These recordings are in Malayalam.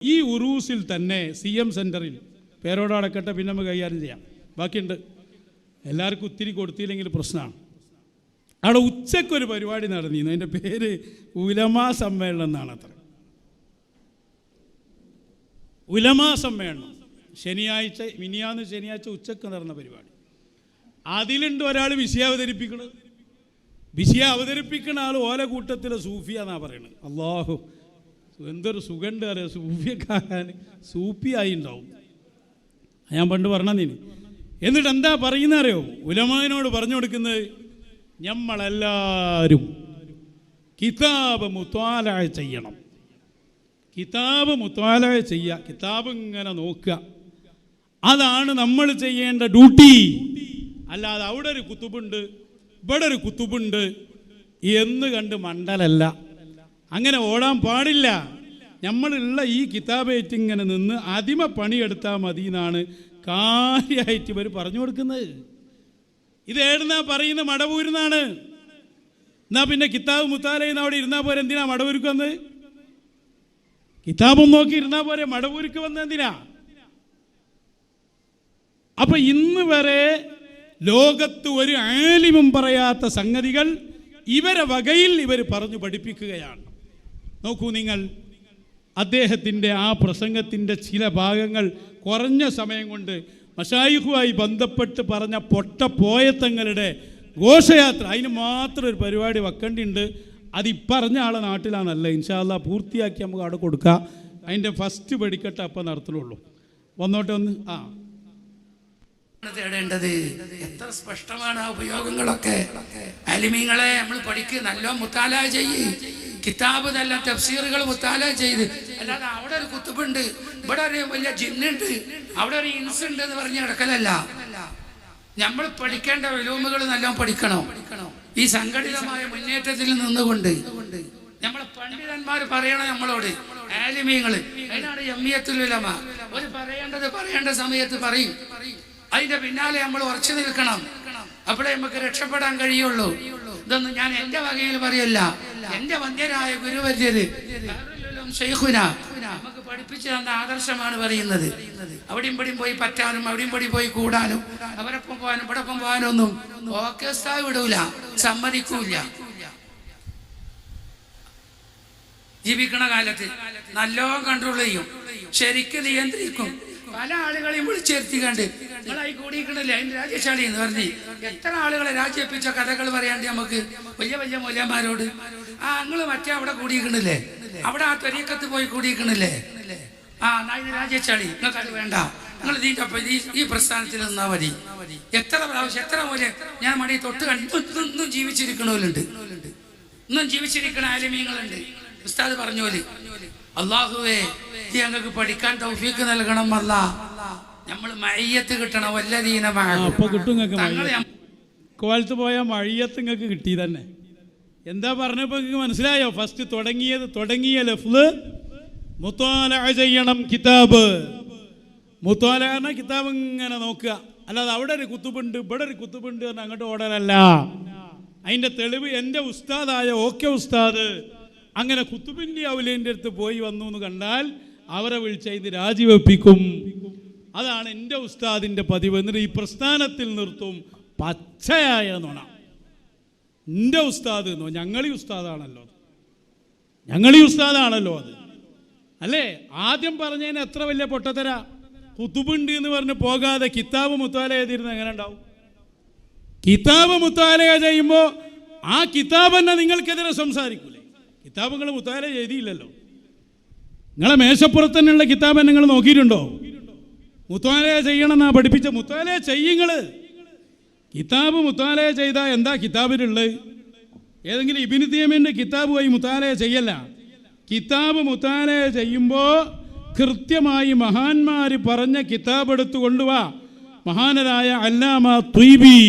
ഈ ഉറൂസിൽ തന്നെ CM സെൻറ്ററിൽ പേരോട് അടക്കട്ടെ, പിന്നെ നമുക്ക് കൈകാര്യം ചെയ്യാം. ബാക്കിയുണ്ട്, എല്ലാവർക്കും ഒത്തിരി കൊടുത്തില്ലെങ്കിൽ പ്രശ്നമാണ്. അവിടെ ഉച്ചക്കൊരു പരിപാടി നടന്നിരുന്നു. അതിൻ്റെ പേര് ഉലമാ സമ്മേളനം എന്നാണ്. അത്ര ഉലമാ സമ്മേളനം ശനിയാഴ്ച, മിനിയാന്ന് ശനിയാഴ്ച ഉച്ചക്ക് നടന്ന പരിപാടി. അതിലുണ്ട് ഒരാൾ വിഷയം അവതരിപ്പിക്കുന്നത്. വിഷയം അവതരിപ്പിക്കുന്ന ആൾ ഓല കൂട്ടത്തിലെ സൂഫിയാന്നാണ് പറയുന്നത്. അള്ളാഹു, എന്തൊരു സുഖമുണ്ട് അറിയാം. സൂഫിയക്കാരൻ സൂഫിയായി ഉണ്ടാവും. ഞാൻ പണ്ട് പറഞ്ഞീന്. എന്നിട്ട് എന്താ പറയുന്ന അറിയോ? ഉലമാനോട് പറഞ്ഞു കൊടുക്കുന്നത്, നമ്മളെല്ലാവരും കിതാബ് മുത്വാല ചെയ്യണം. കിതാബ് മുത്വാല ചെയ്യുക, കിതാബ് ഇങ്ങനെ നോക്കുക. അതാണ് നമ്മൾ ചെയ്യേണ്ട ഡ്യൂട്ടി. അല്ലാതെ അവിടെ ഒരു കുത്തുബുണ്ട്, ഇവിടെ ഒരു കുത്തുബുണ്ട് എന്ന് കണ്ട് മണ്ടലല്ല. അങ്ങനെ ഓടാൻ പാടില്ല. നമ്മളുള്ള ഈ കിതാബേറ്റ് ഇങ്ങനെ നിന്ന് അടിമ പണിയെടുത്താൽ മതി എന്നാണ് കാര്യമായിട്ട് ഇവർ പറഞ്ഞു കൊടുക്കുന്നത്. ഇത് ഏടുന്നാ പറയുന്ന? മടവൂരുന്നാണ്. എന്നാ പിന്നെ കിതാബ് മുത്താലയെന്ന് അവിടെ ഇരുന്നാൽ പോരെ? എന്തിനാ മടവൂർക്ക് വന്ന്? കിതാബും നോക്കി ഇരുന്നാൽ പോരെ? മടവൂർക്ക് വന്ന് എന്തിനാ? അപ്പൊ ഇന്ന് വരെ ലോകത്ത് ഒരു ആലിമും പറയാത്ത സംഗതികൾ ഇവരെ വകയിൽ ഇവർ പറഞ്ഞു പഠിപ്പിക്കുകയാണ്. നോക്കൂ നിങ്ങൾ, അദ്ദേഹത്തിൻ്റെ ആ പ്രസംഗത്തിൻ്റെ ചില ഭാഗങ്ങൾ കുറഞ്ഞ സമയം കൊണ്ട് മശായിഖുമായി ബന്ധപ്പെട്ട് പറഞ്ഞ പൊട്ടപ്പോയത്തങ്ങളുടെ ഘോഷയാത്ര, അതിന് മാത്രം ഒരു പരിപാടി വെക്കേണ്ടിയുണ്ട്. അതിപ്പറഞ്ഞ ആളെ നാട്ടിലാണല്ല. ഇൻഷാ അല്ലാഹ് പൂർത്തിയാക്കി നമുക്ക് അവിടെ കൊടുക്കാം. അതിൻ്റെ ഫസ്റ്റ് പഠിക്കട്ടെ, അപ്പം നടത്തുള്ളൂ. വന്നോട്ടെ ഒന്ന്. തേടേണ്ടത് എത്ര സ്പഷ്ടമാണ് ആ ഉപയോഗങ്ങളൊക്കെ. അലിമീങ്ങളെ നമ്മൾ പഠിക്കുക, നല്ലോ മുത്താല ചെയ്യ്. കിതാബ് നല്ല തഫ്സീറുകൾ മുത്താല ചെയ്ത്. അല്ലാതെ അവിടെ ഒരു കുത്തുബുണ്ട്, ഇവിടെ ഒരു വലിയ ജിന്നുണ്ട്, അവിടെ ഒരു ഇൻസ് ഉണ്ട് എന്ന് പറഞ്ഞ് കിടക്കലല്ല. നമ്മൾ പഠിക്കേണ്ട ഉലൂമുകൾ നല്ലോണം പഠിക്കണം. ഈ സംഘടിതമായ മുന്നേറ്റത്തിൽ നിന്നുകൊണ്ട് നമ്മളെ പണ്ഡിതന്മാർ പറയണം നമ്മളോട്, ആലിമീങ്ങള്. അതിനാണ് ജംഇയ്യത്തുൽ ഉലമ. ഒരു പറയേണ്ട സമയത്ത് പറയും. അതിന്റെ പിന്നാലെ നമ്മൾ ഉറച്ചു നിൽക്കണം. അപ്പോഴേ നമുക്ക് രക്ഷപ്പെടാൻ കഴിയുള്ളൂ. ഇതൊന്നും ഞാൻ എന്റെ വകയിൽ പറയല്ല. എന്റെ വന്ധ്യരായ ഗുരുവര്യര് നമുക്ക് പഠിപ്പിച്ചു തന്ന ആദർശമാണ് പറയുന്നത്. അവിടെയും ഇവിടെയും പോയി പറ്റാനും, അവിടെയും പടി പോയി കൂടാനും, അവരൊപ്പം പോകാനും ഇവിടൊപ്പം പോകാനൊന്നും ഓർക്കസ്ട്ര വിടൂല, സമ്മതിക്കൂല. ജീവിക്കണ കാലത്ത് നല്ലോണം കൺട്രോൾ ചെയ്യും, ശരിക്കും നിയന്ത്രിക്കും. പല ആളുകളെയും വിളിച്ചെത്തിക്കണ്ട് നിങ്ങളായി കൂടിയിക്കണില്ലേ അതിന് രാജ്യശാലി എന്ന് പറഞ്ഞ് എത്ര ആളുകളെ രാജ്യപ്പിച്ച കഥകൾ പറയാണ്ട് നമുക്ക് വലിയ വലിയ മൂല്യന്മാരോട്. നിങ്ങൾ മറ്റേ അവിടെ കൂടിയിക്കണില്ലേ, അവിടെ ആ ത്വരീക്കത്ത് പോയി കൂടിയിക്കണില്ലേ, ഇതിന് രാജ്യശാലി, നിങ്ങൾക്ക് അത് വേണ്ട, നിങ്ങൾ ഇതിൻ്റെ ഒപ്പം ഈ പ്രസ്ഥാനത്തിൽ നിന്നാ മതി. എത്ര പ്രാവശ്യം എത്ര മൂല്യം ഞാൻ മടി തൊട്ട് ഇന്നും ജീവിച്ചിരിക്കണവരുണ്ട്, ഇന്നും ജീവിച്ചിരിക്കണ ആലിമീങ്ങളുണ്ട്. ഉസ്താദ് പറഞ്ഞ പോലെ അല്ലാഹുവേ ഞങ്ങൾക്ക് പഠിക്കാൻ തൗഫീഖ് നൽകണം. അല്ല, നമ്മൾ മയ്യത്ത് കിട്ടണം. വല്ലദീന അപ്പൊ കിട്ടും. കോലത്ത് പോയാൽ മയ്യത്ത് നിങ്ങൾക്ക് കിട്ടി തന്നെ. എന്താ പറഞ്ഞപ്പോ നിങ്ങൾക്ക് മനസ്സിലായോ? ഫസ്റ്റ് തുടങ്ങിയ ലഫ്ള് മുത്വാല ചെയ്യണം. കിതാബ് മുത്വാല പറഞ്ഞ കിതാബ് ഇങ്ങനെ നോക്കുക. അല്ലാതെ അവിടെ ഒരു കുത്തുബുണ്ട്, ഇവിടെ ഒരു കുത്തുബുണ്ട് എന്ന് അങ്ങോട്ട് ഓടാനല്ല. അതിന്റെ തെളിവ് എൻ്റെ ഉസ്താദായ ഉസ്താദ് അങ്ങനെ കുത്തുബിൻ്റെ ഔലിയൻ്റെ അടുത്ത് പോയി വന്നു എന്ന് കണ്ടാൽ അവരെ വിളിച്ച് ഇത് രാജിവെപ്പിക്കും. അതാണ് എൻ്റെ ഉസ്താദിൻ്റെ പതിവ്. എന്നിട്ട് ഈ പ്രസ്ഥാനത്തിൽ നിർത്തും. പച്ചയായ നുണ. എൻ്റെ ഉസ്താദ് എന്നോ, ഞങ്ങളീ ഉസ്താദാണല്ലോ അത് അല്ലേ? ആദ്യം പറഞ്ഞതിന് എത്ര വലിയ പൊട്ടത്തര. കുത്തുബുണ്ട് എന്ന് പറഞ്ഞ് പോകാതെ കിതാബ് മുത്താല ചെയ്തിരുന്നത് എങ്ങനെ ഉണ്ടാവും? കിതാബ് മുത്താല ചെയ്യുമ്പോൾ ആ കിതാബ് തന്നെ നിങ്ങൾക്കെതിരെ സംസാരിക്കൂലേ? കിതാബുകൾ മുത്താല ചെയ്തില്ലല്ലോ. നിങ്ങളെ മേശപ്പുറത്ത് തന്നെയുള്ള കിതാബ് നിങ്ങൾ നോക്കിയിട്ടുണ്ടോ? മുത്താല ചെയ്യണമെന്നാ പഠിപ്പിച്ച. മുത്താല ചെയ്യുങ്ങൾ. കിതാബ് മുത്താല ചെയ്താൽ എന്താ കിതാബിലുള്ളത്? ഏതെങ്കിലും ഇബ്നു തൈമിയ്യയുടെ കിതാബ് പോയി മുത്താല ചെയ്യല്ല. കിതാബ് മുത്താല ചെയ്യുമ്പോൾ കൃത്യമായി മഹാന്മാർ പറഞ്ഞ കിതാബ് എടുത്തു കൊണ്ടുവാ. മഹാനരായ അല്ലാമ ത്വയ്ബി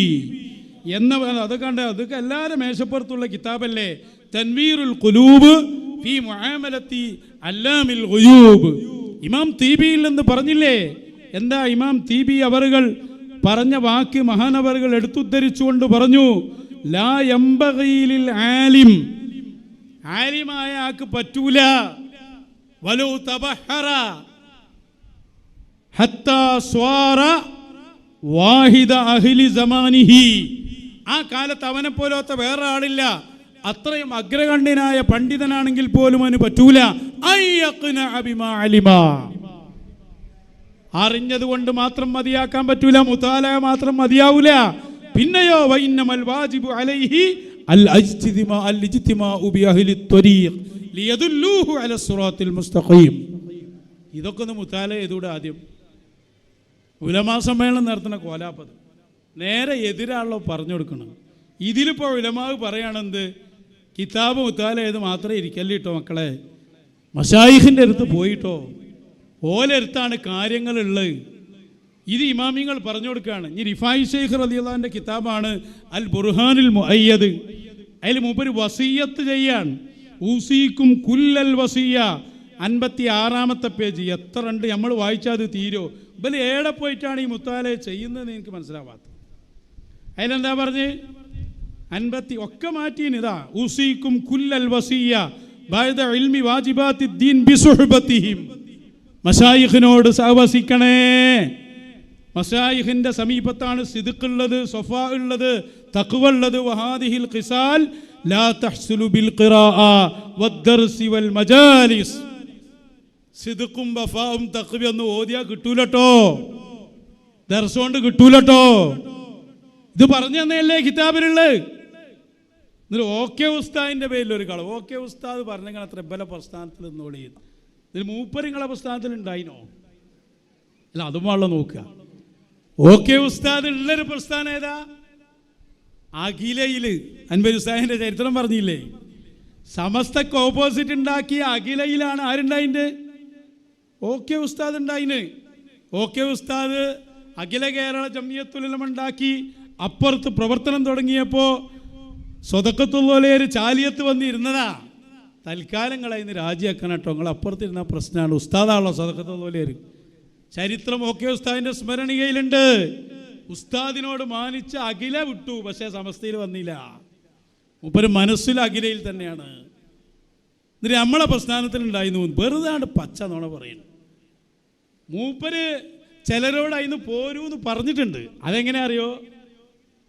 എന്ന അതൊക്കെ എല്ലാവരും മേശപ്പുറത്തുള്ള കിതാബല്ലേ. തൻവീറുൽ ഖുലൂബ് ഫീ മുആമലത്തി അല്ലാമിൽ ഗുയൂബ്. ഇമാം തീബിയിൽ എന്ന് പറഞ്ഞില്ലേ? എന്താ ഇമാം തീബി അവറുകൾ പറഞ്ഞ വാക്ക് മഹാനവറുകൾ എടുത്തുദ്ധരിച്ചുകൊണ്ട് പറഞ്ഞു, ലാ യംബഗീ ലിൽ ആലിം, ആലിമായ ആൾക്ക് പറ്റൂല വലൗ തബഹറ ഹത്താ സ്വാറ വാഹിദ അഹ്ലി സമാനിഹി. ആ കാലത്ത് അവനെ പോലത്തെ വേറെ ആളില്ല. അത്രയും അഗ്രഗണ്യനായ പണ്ഡിതനാണെങ്കിൽ പോലും അവന് പറ്റൂല. അറിഞ്ഞതുകൊണ്ട് മാത്രം മതിയാക്കാൻ പറ്റൂല, മുതാല മാത്രം മതിയാവൂല. പിന്നെയോ വഇന്നമൽ വാജിബു അലൈഹി അൽ ഇജ്തിമാഉ ബി അഹ്ലി ത്വരീഖ് ലിയദുല്ലൂഹു അല സിറാത്തിൽ മുസ്തഖീം. ഇതൊക്കെ ഒന്ന് മുതാല ചെയ്തൂടെ ആദ്യം? ഉലമാ സമ്മേളനം നടത്തുന്ന കോലാപ്പത് നേരെ എതിരാണല്ലോ പറഞ്ഞു കൊടുക്കണം. ഇതിലിപ്പോൾ ഉലമാവ് പറയുകയാണെന്ത്, കിതാബ് മുത്താല ചെയ്ത് മാത്രമേ ഇരിക്കല്ലേ കേട്ടോ മക്കളെ, മശായിഖിൻ്റെ അടുത്ത് പോയിട്ടോ, ഓലടുത്താണ് കാര്യങ്ങളുള്ളത്. ഇത് ഇമാമിങ്ങൾ പറഞ്ഞു കൊടുക്കുകയാണ്. ഇനി റിഫായി ശൈഖ് റളിയല്ലാഹുവിൻ്റെ കിതാബാണ് അൽ ബുർഹാനുൽ മുഅയ്യദ്. അതിൽ മൂപ്പര് വസിയ്യത്ത് ചെയ്യാൻ, ഊസീക്കും കുല്ലൽ വസിയ്യ, 56-ാമത്തെ പേജ്. എത്ര ഉണ്ട് നമ്മൾ വായിച്ചാൽ അത് തീരോ? ഇവർ ഏടെ പോയിട്ടാണ് ഈ മുത്താല ചെയ്യുന്നതെന്ന് എനിക്ക് മനസ്സിലാവാത്തത്. അതിലെന്താ പറഞ്ഞ് 50 ഒക്കെ മാറ്റീന്. ഇതാ ഊസീക്കും കുല്ലൽ വസിയ്യ ബഅദ ഇൽമി വാജിബാത്തിദ്ദീൻ ബിസുഹ്ബത്തിഹിം. മശായിഖിനോട് സഹവസിക്കണേ. മശായിഖിന്റെ സമീപത്താണ് സിദ്ഖുള്ളത്, സഫാ ഉള്ളത്, തഖ്വ ഉള്ളത്. വഹാദിഹിൽ ഖിസാൽ ലാ തഹ്സുലു ബിൽ ഖിറാഅ വദ്ദർസി വൽ മജാലിസ്. സിദ്ഖും വഫാഉം തഖ്വ ഒന്നും ഓതിയാ കിട്ടൂലട്ടോ, ദർസ് കൊണ്ട് കിട്ടൂലട്ടോ. ഇത് പറഞ്ഞു തന്നെയല്ലേ കിതാബിലുള്ളത്. എന്നിട്ട് ഓക്കെ ഉസ്താദിന്റെ പേരിൽ ഒരു കളവ്. ഓക്കെ ഉസ്താദ് പറഞ്ഞെങ്കിൽ അത്ര ബല പ്രസ്ഥാനത്തിൽ നിന്നോളി. ഇതിൽ മൂപ്പരിങ്ങളെ പ്രസ്ഥാനത്തിൽ ഉണ്ടായിനോ? അല്ല, അതും വെള്ളം നോക്കുക. ഓക്കെ ഉസ്താദ് ഉള്ളൊരു പ്രസ്ഥാനം ഏതാ? അഖിലയില് അൻവർ ഉസ്താദിന്റെ ചരിത്രം പറഞ്ഞില്ലേ? സമസ്തക്ക് ഓപ്പോസിറ്റ് ഉണ്ടാക്കിയ അഖിലയിലാണ് ആരുണ്ടായിൻ്റെ? ഓക്കെ ഉസ്താദ് ഉണ്ടായിന്. ഓക്കെ ഉസ്താദ് അഖില കേരള ജംഇയ്യത്തുൽ ഉലമ ഉണ്ടാക്കി. അപ്പുറത്ത് പ്രവർത്തനം തുടങ്ങിയപ്പോൾ സ്വതക്കത്തുള്ളവർ ചാലിയത്ത് വന്നിരുന്നതാ. തൽക്കാലങ്ങളായിന്ന് രാജിയാക്കണം കേട്ടോ, നിങ്ങൾ അപ്പുറത്തിരുന്ന പ്രശ്നമാണ്. ഉസ്താദാണല്ലോ സ്വതക്കത്തുള്ളവർ. ചരിത്രം ഓക്കെ ഉസ്താദിന്റെ സ്മരണികയിലുണ്ട്. ഉസ്താദിനോട് മാനിച്ച അഖില വിട്ടു, പക്ഷേ സമസ്തയിൽ വന്നില്ല. മൂപ്പര് മനസ്സിൽ അഖിലയിൽ തന്നെയാണ്. എന്നിട്ട് നമ്മളെ പ്രസ്ഥാനത്തിലുണ്ടായിരുന്നു. വെറുതെ പച്ച നോണ പറയുന്നു. മൂപ്പര് ചിലരോട് അതിന് പോരൂന്ന് പറഞ്ഞിട്ടുണ്ട്. അതെങ്ങനെ അറിയോ?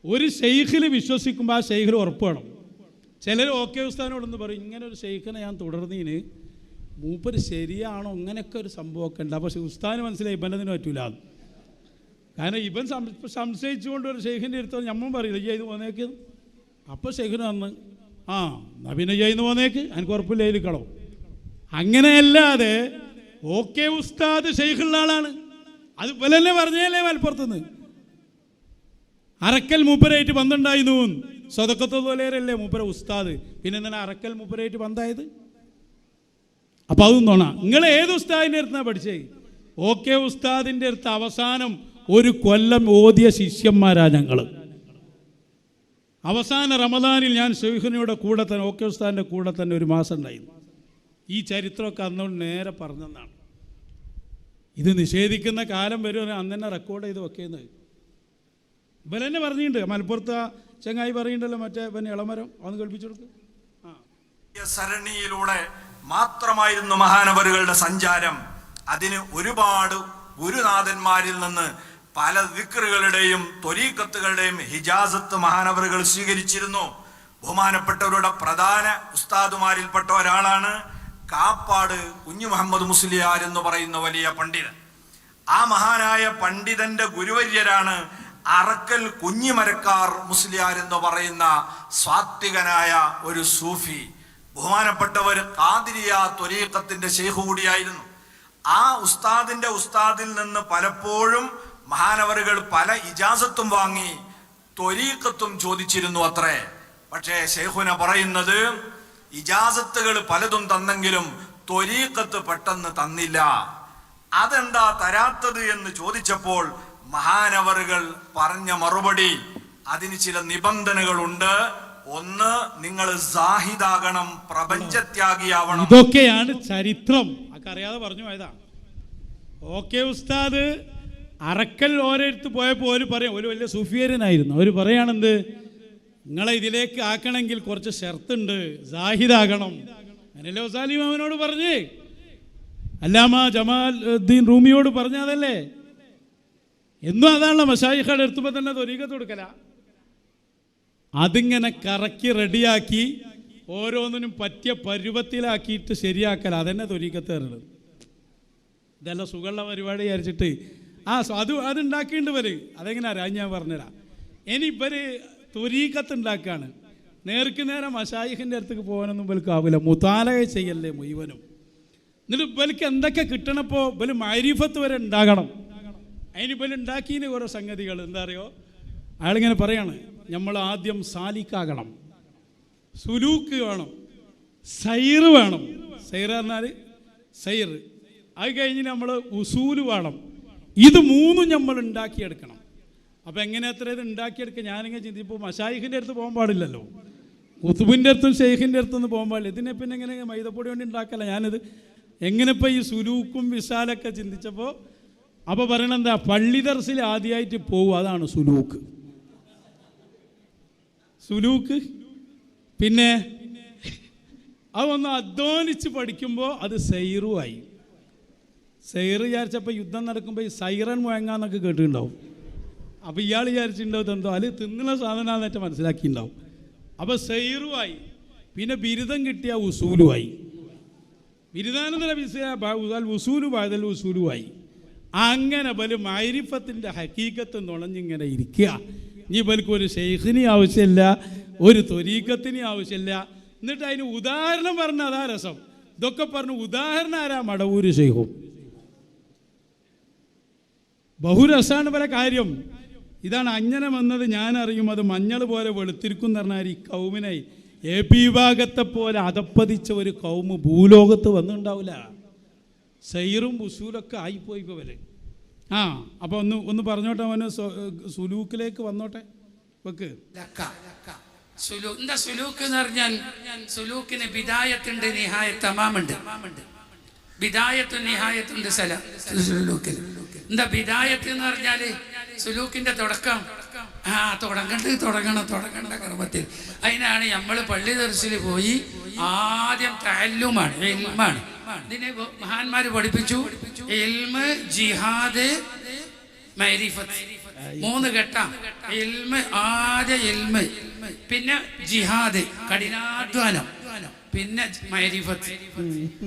ഒരു ഷെയ്ഖിൽ വിശ്വസിക്കുമ്പോൾ ആ ഷെയ്ഖിൽ ഉറപ്പ് വേണം. ചിലർ ഓക്കെ ഉസ്താദിനോടൊന്ന് പറയും, ഇങ്ങനെ ഒരു ഷെയ്ഖിനെ ഞാൻ തുടർന്നതിന് മൂപ്പര് ശരിയാണോ, ഇങ്ങനെയൊക്കെ ഒരു സംഭവമൊക്കെ ഉണ്ട്. പക്ഷെ ഉസ്താദിന് മനസ്സിലായി ഇവനതിന് പറ്റൂല. കാരണം ഇവൻ സംശയിച്ചുകൊണ്ട് ഒരു ഷെയ്ഖിൻ്റെ അടുത്ത് നമ്മൾ പറയില്ല ഈ ഇത് പോന്നേക്ക്. അപ്പോൾ ഷെയ്ഖിന് വന്ന് പിന്നെ ചെയ്യുന്ന പോന്നേക്ക്, എനിക്ക് ഉറപ്പില്ല ഇതിൽ കളവും. അങ്ങനെയല്ലാതെ ഓക്കെ ഉസ്താദ് ഷെയ്ഖുള്ള ആളാണ്. അത് പോലെ തന്നെ പറഞ്ഞല്ലേ മലപ്പുറത്തുനിന്ന് അറക്കൽ മൂപ്പരായിട്ട് ബന്ധമുണ്ടായിരുന്നു. സ്വതക്കത്തുള്ളവരല്ലേ മൂപ്പര ഉസ്താദ്. പിന്നെ എന്താണ് അറക്കൽ മൂപ്പരായിട്ട് ബന്ധമായത്? അപ്പം അതും തോണ. നിങ്ങൾ ഏത് ഉസ്താദിൻ്റെ അടുത്താണ് പഠിച്ചേ? ഓക്കെ ഉസ്താദിൻ്റെ അടുത്ത് അവസാനം ഒരു കൊല്ലം ഓതിയ ശിഷ്യന്മാരാ ഞങ്ങൾ. അവസാന റമദാനിൽ ഞാൻ ഷെയ്ഖിനോട് കൂടെ തന്നെ, ഓക്കെ ഉസ്താദിൻ്റെ കൂടെ തന്നെ ഒരു മാസം ഉണ്ടായിരുന്നു. ഈ ചരിത്രമൊക്കെ അന്നോട് നേരെ പറഞ്ഞതാണ്. ഇത് നിഷേധിക്കുന്ന കാലം വരും, അന്ന് തന്നെ റെക്കോർഡ് ചെയ്ത് വെക്കുന്നത്. ഇവൻ തന്നെ പറഞ്ഞിട്ടുണ്ട്. മലപ്പുറത്ത് ചങ്ങായി പറയുന്നുണ്ടല്ലോ, മറ്റേ പിന്നെ ഇളമരം, അതൊന്ന് കേൾപ്പിച്ചു കൊടുക്കും. സരണിയിലൂടെ മാത്രമായിരുന്നു മഹാനവറുകളുടെ സഞ്ചാരം. അതിന് ഒരുപാട് ഗുരുനാഥന്മാരിൽ നിന്ന് പല ദിക്റുകളുടെയും ത്വരീഖത്തുകളുടെയും ഹിജാസത്ത് മഹാനവറുകൾ സ്വീകരിച്ചിരുന്നു. ബഹുമാനപ്പെട്ടവരുടെ പ്രധാന ഉസ്താദുമാരിൽപ്പെട്ട ഒരാളാണ് കാപ്പാട് കുഞ്ഞു മുഹമ്മദ് മുസ്ലിയാർ എന്ന് പറയുന്ന വലിയ പണ്ഡിതൻ. ആ മഹാനായ പണ്ഡിതന്റെ ഗുരുവര്യരാണ് അറക്കൽ കുഞ്ഞിമരക്കാർ മുസ്ലിയാർ എന്ന് പറയുന്ന സ്വാത്വികനായ ഒരു സൂഫി. ബഹുമാനപ്പെട്ടവർ ഖാദിരിയ ത്വരീഖത്തിന്റെ ശൈഖ് കൂടിയായിരുന്നു. ആ ഉസ്താദിന്റെ ഉസ്താദിൽ നിന്ന് പലപ്പോഴും മഹാനവറുകൾ പല ഇജാസത്തും വാങ്ങി ത്വരീഖത്തും ചോദിച്ചിരുന്നു അത്രേ. പക്ഷേ ശൈഖുന പറയുന്നത് ഇജാസത്തുകൾ പലതും തന്നെങ്കിലും ത്വരീഖത്ത് പെട്ടെന്ന് തന്നില്ല. അതെന്താ തരാത്തത് എന്ന് ചോദിച്ചപ്പോൾ മഹാനവറുകൾ പറഞ്ഞ മറുപടി, അതിന് ചില നിബന്ധനകളുണ്ട്. ഒന്ന്, നിങ്ങൾ സാഹിദാകണം, പ്രപഞ്ചത്യാഗിയാവണം. ഇതൊക്കെയാണ് ചരിത്രം. ഒക്കെ അറിയാതെ പറഞ്ഞു പോയതാ. ഓക്കെ ഉസ്താദ് അറക്കൽ ഓരോരുത്ത് പോയപ്പോൾ ഒരു പറയാം, ഒരു വലിയ സൂഫിയരനായിരുന്നു. അവർ പറയാണെന്ത്, നിങ്ങളെ ഇതിലേക്ക് ആക്കണമെങ്കിൽ കുറച്ച് ഷർത്തുണ്ട്, സാഹിദാകണം. അങ്ങനെയല്ലേ സാലിം അവനോട് പറഞ്ഞ്. അല്ലാമ ജമാൽ ഉദ്ദീൻ റൂമിയോട് പറഞ്ഞതല്ലേ, എന്നും അതാണല്ലോ മശായിഖുടെ എടുത്തുമ്പോൾ തന്നെ ത്വരീഖത്ത് കൊടുക്കല. അതിങ്ങനെ കറക്കി റെഡിയാക്കി ഓരോന്നിനും പറ്റിയ പരുവത്തിലാക്കിയിട്ട് ശരിയാക്കല, അതന്നെ ത്വരീഖത്ത് തരുന്നത്. ഇതെല്ലാം സുഖമുള്ള പരിപാടി വിചാരിച്ചിട്ട് അതുണ്ടാക്കിയിട്ടുണ്ട് ഇവർ. അതെങ്ങനെ അറിയാം, ഞാൻ പറഞ്ഞുതരാം. ഇനി ഇവർ ത്വരീഖത്ത് ഉണ്ടാക്കുകയാണ്, നേർക്ക് നേരെ മശായിഖിൻ്റെ അടുത്തേക്ക് പോകാനൊന്നും ഇവൽക്കാവില്ല, മുതാലക ചെയ്യല്ലേ മുഴുവനും. എന്നിട്ട് ഇവർക്ക് എന്തൊക്കെ കിട്ടണപ്പോൾ ഇവർ മഅരിഫത്ത് വരെ ഉണ്ടാകണം. അതിന് ഇവർ ഉണ്ടാക്കിയതിന് ഓരോ സംഗതികൾ എന്താ അറിയോ, അയാളിങ്ങനെ പറയാണ്, നമ്മൾ ആദ്യം സാലിക്കാകണം, സുലൂക്ക് വേണം, സൈറ് വേണം. സൈറ് പറഞ്ഞാൽ സൈറ്. അത് കഴിഞ്ഞ് നമ്മൾ ഉസൂല് വേണം. ഇത് മൂന്നും നമ്മൾ ഉണ്ടാക്കിയെടുക്കണം. അപ്പോൾ എങ്ങനെ എത്ര ഇത് ഉണ്ടാക്കിയെടുക്കുക? ഞാനിങ്ങനെ ചിന്തിപ്പോൾ മശായിഖിൻ്റെ അടുത്ത് പോകാൻ പാടില്ലല്ലോ, ഖുതുബിൻ്റെ അടുത്തും ഷെയ്ഖിൻ്റെ അടുത്തൊന്നും പോകാൻ പാടില്ല. ഇതിനെ പിന്നെ എങ്ങനെ മൈദപ്പൊടി കൊണ്ട് ഉണ്ടാക്കല്ല. ഞാനിത് എങ്ങനെ ഇപ്പോൾ ഈ സുലൂക്കും വിശാലൊക്കെ ചിന്തിച്ചപ്പോൾ അപ്പോൾ പറയണെന്താ, പള്ളി ദർസിൽ ആദ്യമായിട്ട് പോവും, അതാണ് സുലൂക്ക്. സുലൂക്ക് പിന്നെ അതൊന്ന് അധ്വാനിച്ച് പഠിക്കുമ്പോൾ അത് സൈറുമായി. സൈറ് വിചാരിച്ചപ്പോൾ യുദ്ധം നടക്കുമ്പോൾ ഈ സൈറൻ മുഴങ്ങാന്നൊക്കെ കേട്ടിട്ടുണ്ടാവും. അപ്പോൾ ഇയാൾ വിചാരിച്ചിട്ടുണ്ടാവും എന്തോ അത് തിന്നുന്ന സാധനമാണെന്നൊക്കെ മനസ്സിലാക്കിയിട്ടുണ്ടാവും. അപ്പോൾ സൈറുമായി. പിന്നെ ബിരുദം കിട്ടിയ ഉസൂലുമായി. ബിരുദാനന്തര ഉസൂലു ബാദൽ ഉസൂലുമായി. അങ്ങനെ ബല് മഅരിഫത്തിൻ്റെ ഹക്കീക്കത്ത് നുണഞ്ഞിങ്ങനെ ഇരിക്കുക. ഇനി ബൽക്ക് ഒരു ഷെയ്ഖിന് ആവശ്യമില്ല, ഒരു ത്വരീഖത്തിന് ആവശ്യമില്ല. എന്നിട്ട് അതിന് ഉദാഹരണം പറഞ്ഞ അതാ രസം. ഇതൊക്കെ പറഞ്ഞു ഉദാഹരണം ആരാ? മടവൂര് ഷെയ്ഖും. ബഹുരസാണ് പല കാര്യം. ഇതാണ് അങ്ങനെ വന്നത്. ഞാൻ അറിയും അത് മഞ്ഞൾ പോലെ വെളുത്തിരിക്കും എന്ന് പറഞ്ഞാൽ ഈ കൗമിനായി AP വിഭാഗത്തെ പോലെ അതപ്പതിച്ച ഒരു കൗമ് ഭൂലോകത്ത് വന്നിട്ടുണ്ടാവില്ല. സൈറും ഉസൂലൊക്കെ ആയിപ്പോയി ഇപ്പോൾ വരെ. അപ്പോൾ ഒന്ന് പറഞ്ഞോട്ടെ, അവന് സുലൂക്കിലേക്ക് വന്നോട്ടെ. വെക്ക് എന്താ സുലൂക്ക് എന്ന് പറഞ്ഞാൽ, സുലൂക്കിന് ബിദായത്തുണ്ട്, നിഹായത്ത് തമാമുണ്ട്. ബിദായത്തും നിഹായത്തുണ്ട് സുലൂക്കിൽ. എന്താ ബിദായത്ത് എന്ന് പറഞ്ഞാൽ സുലൂക്കിന്റെ തുടക്കം. തുടങ്ങേണ്ട കർമ്മത്തിൽ. അതിനാണ് നമ്മൾ പള്ളി ദർസിൽ പോയി ആദ്യം തഅല്ലുമാണ്, ഇൽമാണ്. ഇതിനെ മഹാന്മാര് പഠിപ്പിച്ചു. ഇൽമ്, ജിഹാദ്, മഅരിഫത്ത്, 3 ഘട്ടം. ഇൽമ്, ആദ്യ ഇൽമ്, പിന്നെ ജിഹാദ് കഠിനാധ്വാനം, പിന്നെ മഅരിഫത്ത്.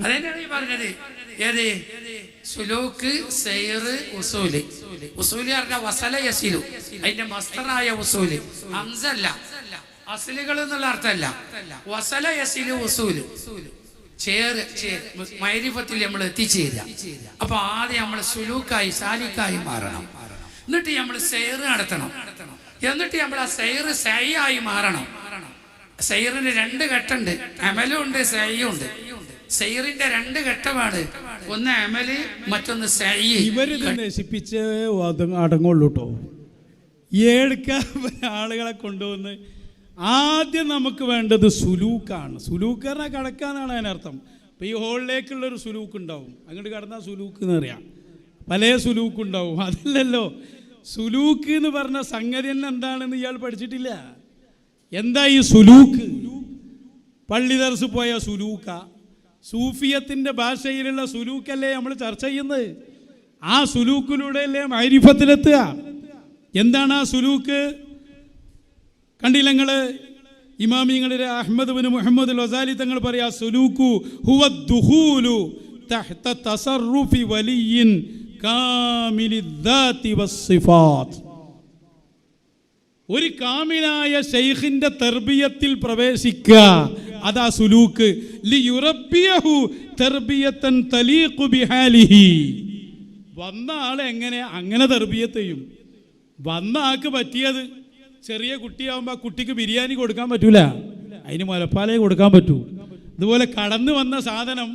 അതെന്നാണ് ഈ പറഞ്ഞത്. ഏത്? സുലൂക്ക്, സൈറ്, ഉസൂല്. ഉസൂല് പറഞ്ഞാൽ വസല യസിലു, അതിന്റെ മസ്തറായ ഉസൂല്. ഹംസല്ല, അസ്ലുകൾ എന്നുള്ള അർത്ഥമല്ല. വസല യസിലു ഉസൂല്, മഅരിഫത്തിൽ നമ്മൾ എത്തിച്ചേരുക. അപ്പൊ ആദ്യം നമ്മൾ സുലൂക്കായി സാലിക്കായി മാറണം. എന്നിട്ട് നമ്മൾ സൈറ് നടത്തണം. എന്നിട്ട് നമ്മൾ ആ സൈറ് സൈയായി മാറണം. സൈറിന് 2 ഘട്ടമുണ്ട്, അമലും ഉണ്ട്, സൈയും ഉണ്ട്. സൈറിന്റെ 2 ഘട്ടമാണ്, ഒന്ന് അമല്, മറ്റൊന്ന് സൈ. ഇവരിത് നശിപ്പിച്ച് അടങ്ങുള്ളൂ കേട്ടോ. 7 ആളുകളെ കൊണ്ടുവന്ന് ആദ്യം നമുക്ക് വേണ്ടത് സുലൂക്കാണ്. സുലൂക്ക് പറഞ്ഞാൽ കടക്കാന്നാണ് അതിനർത്ഥം. അപ്പോൾ ഈ ഹോളിലേക്കുള്ളൊരു സുലൂക്ക് ഉണ്ടാവും, അങ്ങോട്ട് കടന്നാൽ സുലൂക്ക് എന്ന് പറയാം. പല സുലൂക്ക് ഉണ്ടാവും. അതല്ലല്ലോ സുലൂക്ക് എന്ന് പറഞ്ഞ സംഗതി തന്നെ എന്താണെന്ന് ഇയാൾ പഠിച്ചിട്ടില്ല. എന്താ ഈ സുലൂക്ക്? പള്ളി ദർസ് പോയ സുലൂക്ക, സൂഫിയത്തിൻ്റെ ഭാഷയിലുള്ള സുലൂക്കല്ലേ നമ്മൾ ചർച്ച ചെയ്യുന്നത്. ആ സുലൂക്കിലൂടെയല്ലേ മഅരിഫത്തിലെത്തുക. എന്താണ് ആ സുലൂക്ക്? കണ്ടില്ല നിങ്ങൾ? ഇമാമിങ്ങളുടെ അഹ്മദ് ബിൻ മുഹമ്മദ് അൽ-ഗസാലി തങ്ങൾ പറയാ, സുലൂക്കു ഹുവ ദുഖൂലു തഹ്ത തസറുഫി വലിയ്യിൻ കാമിലിദ്ദാതി വസ്സിഫാത്ത്. ഒരു കാമിലായ ശൈഖിന്റെ തർബിയത്തിൽ പ്രവേശിക്കുക, അതാ സുലൂക്ക്. ലിയുറബ്ബിയഹു തർബിയത്തൻ തലീഖു ബിഹാലിഹി. വന്ന ആളെ എങ്ങനെ അങ്ങനെ തർബിയത്ത് ചെയ്യും? വന്ന ആൾക്ക് പറ്റിയത്, ചെറിയ കുട്ടിയാകുമ്പോൾ ആ കുട്ടിക്ക് ബിരിയാണി കൊടുക്കാൻ പറ്റൂല, അതിന് മുലപ്പാലേ കൊടുക്കാൻ പറ്റൂ. അതുപോലെ കടന്നു വന്ന സാധനം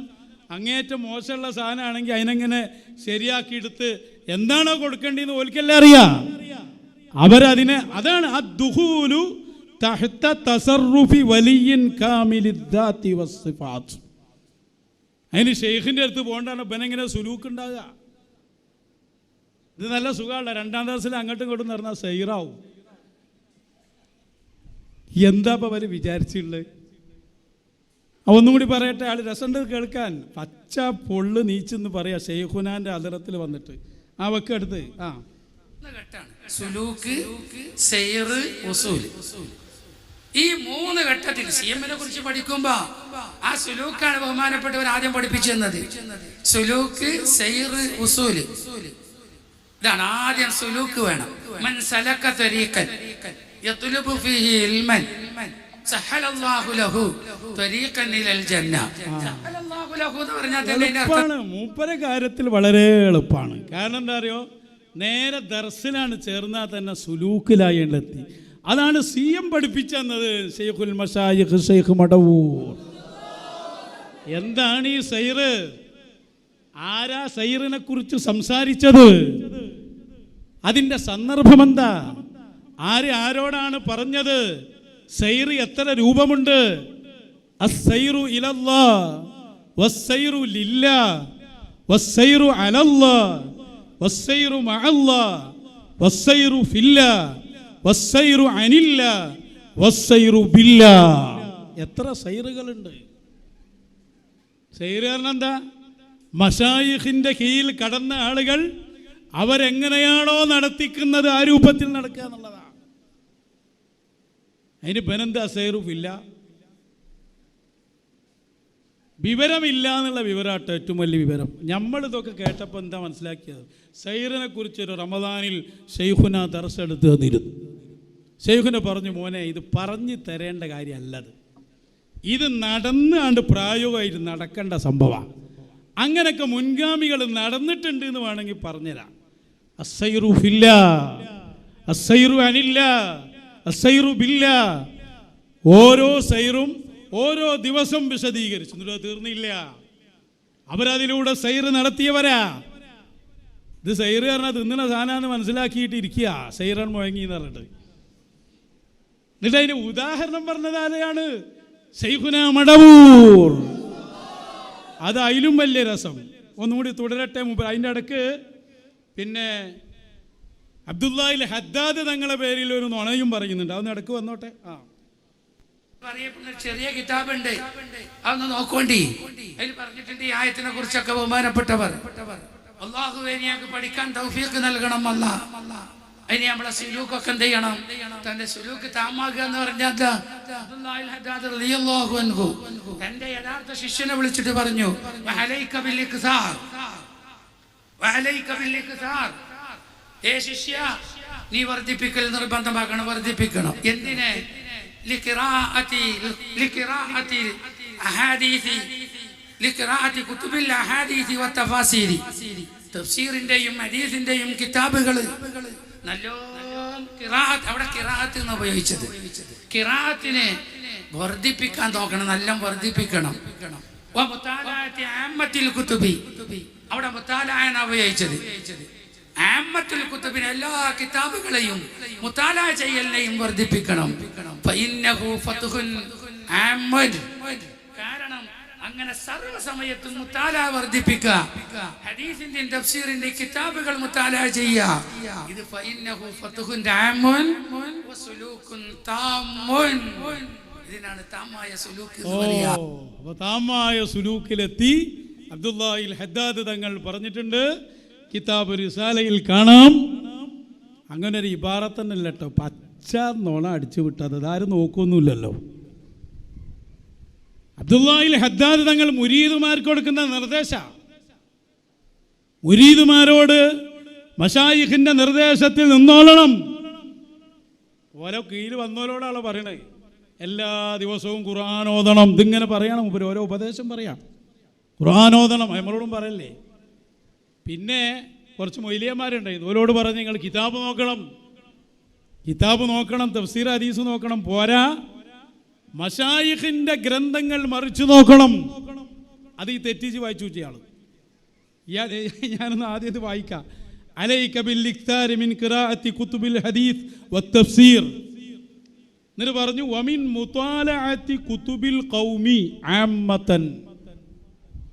അങ്ങേറ്റം മോശമുള്ള സാധനമാണെങ്കിൽ അതിനെങ്ങനെ ശരിയാക്കിയെടുത്ത് എന്താണോ കൊടുക്കേണ്ടതെന്ന് ഓൽക്കെല്ലാം അറിയാം. അവരതിനെ, അതാണ് അദ്ദുഖൂലു തഹ്ത തസറുഫി വലിയ്യിൻ കാമിലിദ്ദാതി വസ്സിഫാത്ത്. അതിന് ഷെയ്ഖിൻ്റെ അടുത്ത് പോകണ്ടാണ് ഇവനെങ്ങനെ സുലൂക്ക് ഉണ്ടാകുക. ഇത് നല്ല സുഖമുള്ള 2ാം ക്ലാസ്സിൽ അങ്ങോട്ടും ഇങ്ങോട്ടും നടന്നാൽ സൈറാവും. എന്താ ഇപ്പം അവർ വിചാരിച്ചുള്ളത്? ഒന്നും കൂടി പറയട്ടെ, ആൾ രസമുണ്ട് കേൾക്കാൻ. പച്ച പൊള്ളു നീച്ചെന്ന് പറയാ ഷെയ്ഖുനാന്റെ അതിറത്തിൽ വന്നിട്ട് ആ വെക്കെടുത്ത് സുലൂക്ക്, സൈർ, ഉസൂൽ. ഈ 3 ഘട്ടത്തിൽ സിഎമ്മിനെ കുറിച്ച് പഠിക്കുമ്പോ ആ സുലൂക്കാണ് ബഹുമാനപ്പെട്ടവർ ആദ്യം പഠിപ്പിച്ചു തന്നത്. സുലൂക്ക്, സൈർ, ഉസൂൽ, ഇതാണ് ആദ്യം. സുലൂക്ക് വേണം. മൻ സലക തരീഖൻ യത്ലുബു ഫീഹി ഇൽമൻ സഹലല്ലാഹു ലഹു തരീഖൻ ഇലൽ ജന്ന. സഹലല്ലാഹു ലഹു എന്ന് പറഞ്ഞാൽ എളുപ്പമാണ്. മൂപ്പരെ കാര്യത്തിൽ വളരെ എളുപ്പമാണ്. കാരണം എന്താ അറിയോ, നേരെ ദർസിലാണ് ചേർന്നാൽ തന്നെ സുലൂക്കിലായി എത്തി. അതാണ് സിഎം പഠിപ്പിച്ചെന്നത്. ഷെയ്ഖുൽ മശായിഖ് ഷെയ്ഖ് മടവൂർ. എന്താണ് ഈ സൈറ്? ആരാ സൈറിനെ കുറിച്ച് സംസാരിച്ചത്? അതിൻ്റെ സന്ദർഭം എന്താ? ആരോടാണ് പറഞ്ഞത്? സൈർ എത്ര രൂപമുണ്ട്? അസ്സൈറു ഇലല്ലാഹ് വസ്സൈറു ലില്ലാഹ് വസ്സൈറു അലല്ലാഹ് വസ്സൈറു മഅല്ലാഹ് വസ്സൈറു ഫില്ലാഹ് വസ്സൈറു അനില്ലാഹ് വസ്സൈറു ബില്ലാഹ്. എത്ര സൈറുകളുണ്ട്? സൈർ കാരണം എന്താ? മശായിഖിന്റെ കീഴിൽ കടന്ന ആളുകൾ അവരെങ്ങനെയാണോ നടത്തിക്കുന്നത് ആ രൂപത്തിൽ നടക്കുക എന്നുള്ളതാണ്. അതിന് പെനെന്താ സൈറുഫില്ല? വിവരമില്ല എന്നുള്ള വിവരമാട്ടോ ഏറ്റവും വലിയ വിവരം. നമ്മളിതൊക്കെ കേട്ടപ്പോൾ എന്താ മനസ്സിലാക്കിയത്? സൈറിനെ കുറിച്ചൊരു റമദാനിൽ ഷെയ്ഖുന ദർസ് എടുത്ത് തന്നിരുന്നു. ഷെയ്ഖുന പറഞ്ഞു, മോനെ ഇത് പറഞ്ഞു തരേണ്ട കാര്യമല്ലത്, ഇത് നടന്നാണ്ട് പ്രായോഗികമായിട്ട് നടക്കേണ്ട സംഭവമാണ്. അങ്ങനെയൊക്കെ മുൻഗാമികൾ നടന്നിട്ടുണ്ട് എന്ന് വേണമെങ്കിൽ പറഞ്ഞുതരാം. അസ്സൈറു ഫില്ലാ, അസ്സൈറു അനില്ലാ, അസ്സൈറു ബില്ലാ. ഓരോ സൈറും ഓരോ ദിവസം വിശദീകരിച്ചു. എന്നിട്ട് തീർന്നില്ല. അവരതിലൂടെ സൈർ നടത്തിയവരാ. ഇത് സൈർ പറഞ്ഞാൽ തിന്നണ സാധനമാണെന്ന് മനസ്സിലാക്കിയിട്ട് ഇരിക്കുക. സൈറാണ് മുഴങ്ങി എന്ന് പറഞ്ഞിട്ട്. എന്നിട്ട് അതിന് ഉദാഹരണം പറഞ്ഞത് ആരെയാണ്? ശൈഖുന മടവൂർ. അത് അതിലും വലിയ രസം. ഒന്നുകൂടി തുടരട്ടെ. മുമ്പ് അതിൻ്റെ ഇടക്ക് പിന്നെ അബ്ദുല്ലാഹിൽ ഹദ്ദാദ് തങ്ങളുടെ പേരിൽ ഒരു നുണയും പറയുന്നുണ്ട്. അതൊന്ന് ഇടക്ക് വന്നോട്ടെ. പറയപ്പെടുന്ന ചെറിയ കിതാബുണ്ട്, അതൊന്ന് നോക്കോണ്ടി. അതിൽ പറഞ്ഞിട്ടുണ്ട് ഈ ആയത്തിനെ കുറിച്ചൊക്കെ ബഹുമാനപ്പെട്ടവർ. അല്ലാഹുവേ ഞങ്ങൾക്ക് പഠിക്കാൻ തൗഫീഖ് നൽകണം അല്ലാഹ്. അതിന് നമ്മളെ സുലൂക്കൊക്കെ എന്ത് ചെയ്യണം? തന്റെ സുലൂക്ക് താമാകുക എന്ന് പറഞ്ഞാൽ അബ്ദുല്ലാഹിൽ ഹദ്ദാദ് റളിയല്ലാഹു അൻഹു തന്റെ യഥാർത്ഥ ശിഷ്യനെ വിളിച്ചിട്ട് പറഞ്ഞു, വഅലൈക ബിൽ ഇക്സാർ, വഅലൈക ബിൽ ഇക്സാർ. ഏ ശിഷ്യ, നീ വർദ്ധിപ്പിക്കൽ നിർബന്ധമാക്കണം, വർദ്ധിപ്പിക്കണം. എന്തിനെ? തഫ്സീറിന്റെയും ഹദീസിന്റെയും കിതാബുകൾ നല്ലോണം ഖിറാഅത്ത്, അവിടെ ഖിറാഅത്ത് എന്ന് ഉപയോഗിച്ചത്. ഖിറാഅത്തിനെ വർദ്ധിപ്പിക്കാൻ നോക്കണം, നല്ല വർദ്ധിപ്പിക്കണം. അവിടെ മുത്താലഅ എന്നാണ് ഉപയോഗിച്ചത്. ആമ്മത്തുൽ കുത്തുബിനെ എല്ലാ കിതാബുകളെയും മുത്താലഅ ചെയ്യലിനെയും വർദ്ധിപ്പിക്കണം. ഫഇന്നഹു ഫത്ഹുൻ ആമ്മൻ. കാരണം അങ്ങനെ സർവ്വ സമയത്തും മുത്താലഅ വർദ്ധിപ്പിക്കുക. ഹദീസിന്റെയും തഫ്സീറിന്റെയും കിതാബുകൾ മുത്താലഅ ചെയ്യുക. ഇത് ഫഇന്നഹു ഫത്ഹുൻ ആമ്മൻ വസുലൂകുൻ താമ്മുൻ. ഇതിനാണ് താമായ സുലൂക്ക് എന്ന് പറയുക. അപ്പോൾ താമായ സുലൂക്കിലെത്തി അബ്ദുല്ലാഹിൽ ഹദ്ദാദ് തങ്ങൾ പറഞ്ഞിട്ടുണ്ട്. കിതാബ് റിസാലയിൽ കാണാം. അങ്ങനെ ഒരു ഇബാറത്തന്നല്ല കേട്ടോ, പച്ച നോണ അടിച്ചു വിട്ടത്. അതാരും നോക്കൊന്നുമില്ലല്ലോ. അബ്ദുല്ലാഹിൽ ഹദ്ദാദ് തങ്ങൾ മുരീദുമാർക്ക് കൊടുക്കുന്ന നിർദ്ദേശ, മുരീദുമാരോട് മശായിഖിന്റെ നിർദ്ദേശത്തിൽ നിന്നോളണം. ഓരോ കീഴിൽ വന്നോരോടാണ് പറയണേ. എല്ലാ ദിവസവും ഖുർആൻ ഓതണം. ഇതിങ്ങനെ പറയണം. ഓരോ ഉപദേശം പറയാം. ഖുർആൻ ഓതണം നമ്മളോടും പറയല്ലേ. പിന്നെ കുറച്ച് മൊയ്ലിയന്മാരുണ്ട്, ഇവരോട് പറഞ്ഞ് നിങ്ങൾ കിതാബ് നോക്കണം, കിതാബ് നോക്കണം, തഫ്സീർ ഹദീസ് നോക്കണം. പോരാ, മശായിഖിന്റെ ഗ്രന്ഥങ്ങൾ മറിച്ചു നോക്കണം. അത് ഈ തെറ്റിച്ച് വായിച്ചു വെച്ചയാൾ. ഞാനൊന്ന് ആദ്യം ഇത് വായിക്കാം. അലൈക ബിൽ ഇക്താരി മിൻ ഖിറാഅത്തി കുതുബിൽ ഹദീസ് വത്തഫ്സീർ. എന്നിട്ട് പറഞ്ഞു വമിൻ മുതാലഅത്തി കുതുബിൽ ഖൗമി ആമ്മതൻ.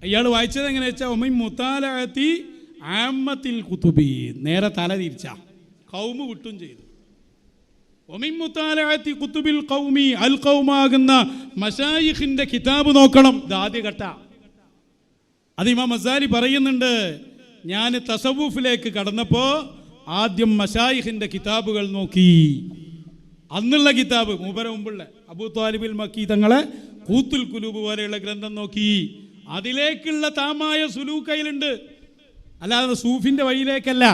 ഇയാൾ വായിച്ചത് എങ്ങനെ വെച്ചാൽ വമിൻ മുതാലഅത്തി ആമ്മത്തിൽ കുതുബി. നേരെ തല തിരിച്ച കൗമ് വിട്ടും ചെയ്തു. ഒമിൻ മുതാലഅത്തി കുതുബിൽ ഖൗമി അൽ ഖൗമാകുന്ന മശായിഖിന്റെ കിതാബ് നോക്കണം. ഇത് ആദ്യ ഘട്ട. അത് ഇമാം ഗസാലി പറയുന്നുണ്ട്. ഞാൻ തസവൂഫിലേക്ക് കടന്നപ്പോൾ ആദ്യം മശായിഖിന്റെ കിതാബുകൾ നോക്കി. അന്നുള്ള കിതാബ് മൂപ്പര മുമ്പുള്ള അബൂ ത്വാലിബിൽ മക്കി തങ്ങളെ ഖൂത്തുൽ ഖുലൂബ് പോലെയുള്ള ഗ്രന്ഥം നോക്കി. അതിലേക്കുള്ള താമായ സുലൂക്കയിലുണ്ട്, അല്ലാതെ സൂഫിന്റെ വഴിയിലേക്കല്ല.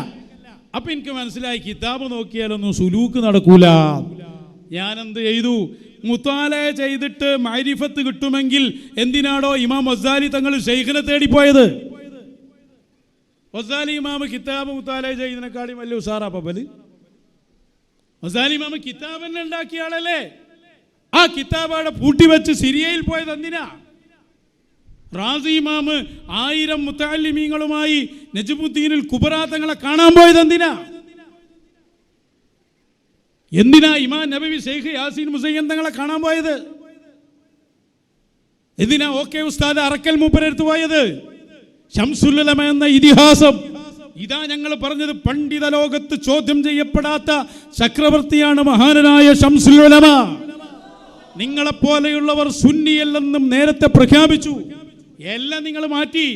അപ്പൊ എനിക്ക് മനസ്സിലായി കിതാബ് നോക്കിയാലൊന്നും സുലൂക്ക് നടക്കൂല. ഞാൻ എന്ത് ചെയ്തു? മുത്താലയ ചെയ്തിട്ട് മഅരിഫത്ത് കിട്ടുമെങ്കിൽ എന്തിനാണോ ഇമാം ഗസാലി തങ്ങൾ ശൈഖിനെ തേടിപ്പോയത്? ഗസാലി ഇമാമ് കിതാബ് മുത്താലയ ചെയ്തതിനെക്കാളും വലിയ ഉസാറാപ്പല്. ഗസാലി ഇമാമ് കിതാബ് തന്നെ ഉണ്ടാക്കിയ ആളല്ലേ. ആ കിതാബ് അവിടെ പൂട്ടിവെച്ച് സിറിയയിൽ പോയത് എന്തിനാ? റാസി ഇമാമ് 1000 മുത്തഅല്ലിമീങ്ങളുമായി നജ്മുദ്ദീനുൽ കുബ്ര തങ്ങളെ കാണാൻ പോയത് എന്തിനാ? എന്തിനാ ഇമാം നബവി ശൈഖ് യാസീൻ മുസയ്യൻ തങ്ങളെ കാണാൻ പോയത്? എന്തിനാ ഓക്കെ ഉസ്താദ് അറക്കൽ മൂപ്പരെടുത്ത് പോയത്? ശംസുൽ ഉലമ എന്ന ഇതിഹാസം, ഇതാ ഞങ്ങൾ പറഞ്ഞത്, പണ്ഡിത ലോകത്ത് ചോദ്യം ചെയ്യപ്പെടാത്ത ചക്രവർത്തിയാണ് മഹാനായ ശംസുൽ ഉലമ. നിങ്ങളെപ്പോലെയുള്ളവർ സുന്നിയല്ലെന്നും നേരത്തെ പ്രഖ്യാപിച്ചു. എല്ലാം നിങ്ങൾ മാറ്റി.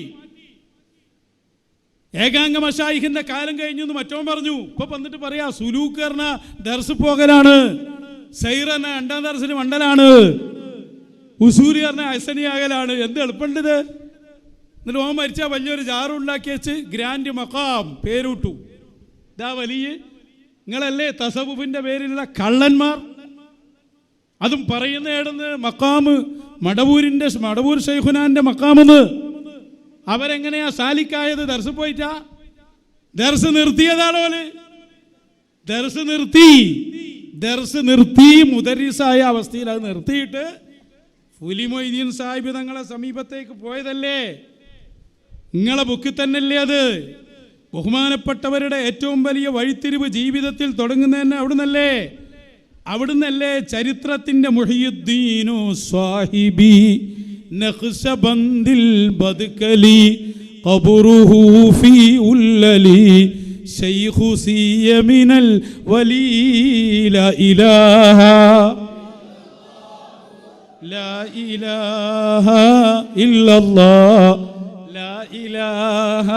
ഏകാംഗ മശായിഖിന്റെ കാലം കഴിഞ്ഞു എന്ന് മറ്റോ പറഞ്ഞു. ഇപ്പൊ വന്നിട്ട് പറയാ സുലൂക്ക് പറഞ്ഞ ദർസ് പോകലാണ്, സൈറന 2ാം ദർസിന് മണ്ടലാണ്, ഉസൂരി പറഞ്ഞ അസനിയാകലാണ്. എന്ത് എളുപ്പമുണ്ടത്? എന്നിട്ട് ഓൻ മരിച്ചാൽ വലിയൊരു ജാറുണ്ടാക്കി വെച്ച് ഗ്രാൻഡ് മഖാം പേരിട്ടു. ഇതാ വലിയ നിങ്ങളല്ലേ തസവുഫിന്റെ പേരിലുള്ള കള്ളന്മാർ. അതും പറയുന്ന ഏടെന്ന് മക്കാമ് മടവൂർ ശൈഖുനാന്റെ മക്കാമെന്ന്. അവരെങ്ങനെയാ സാലിക്കായത്? ദർസ് പോയിട്ടാ? ദർസ് നിർത്തിയതാണോല്? ദർസ് നിർത്തി മുദരിസായ അവസ്ഥയിൽ അത് നിർത്തിയിട്ട് ഫുലി മൊയ്തീൻ സാഹിബ് തങ്ങളെ സമീപത്തേക്ക് പോയതല്ലേ? നിങ്ങളെ ബുക്കിൽ തന്നെയല്ലേ അത്? ബഹുമാനപ്പെട്ടവരുടെ ഏറ്റവും വലിയ വഴിത്തിരിവ് ജീവിതത്തിൽ തുടങ്ങുന്നതന്നെ അവിടുന്നല്ലേ ചരിത്രത്തിന്റെ മുഹിയുദ്ദീനു സ്വാഹിബി നഖ്ശബന്ദിൽ ബദ്കലി ഖബറുഹു ഫീ ഉല്ലലി ശൈഖു സിയമിനൽ വലി ലാ ഇലാഹ ഇല്ലല്ലാഹ് ലാ ഇലാഹ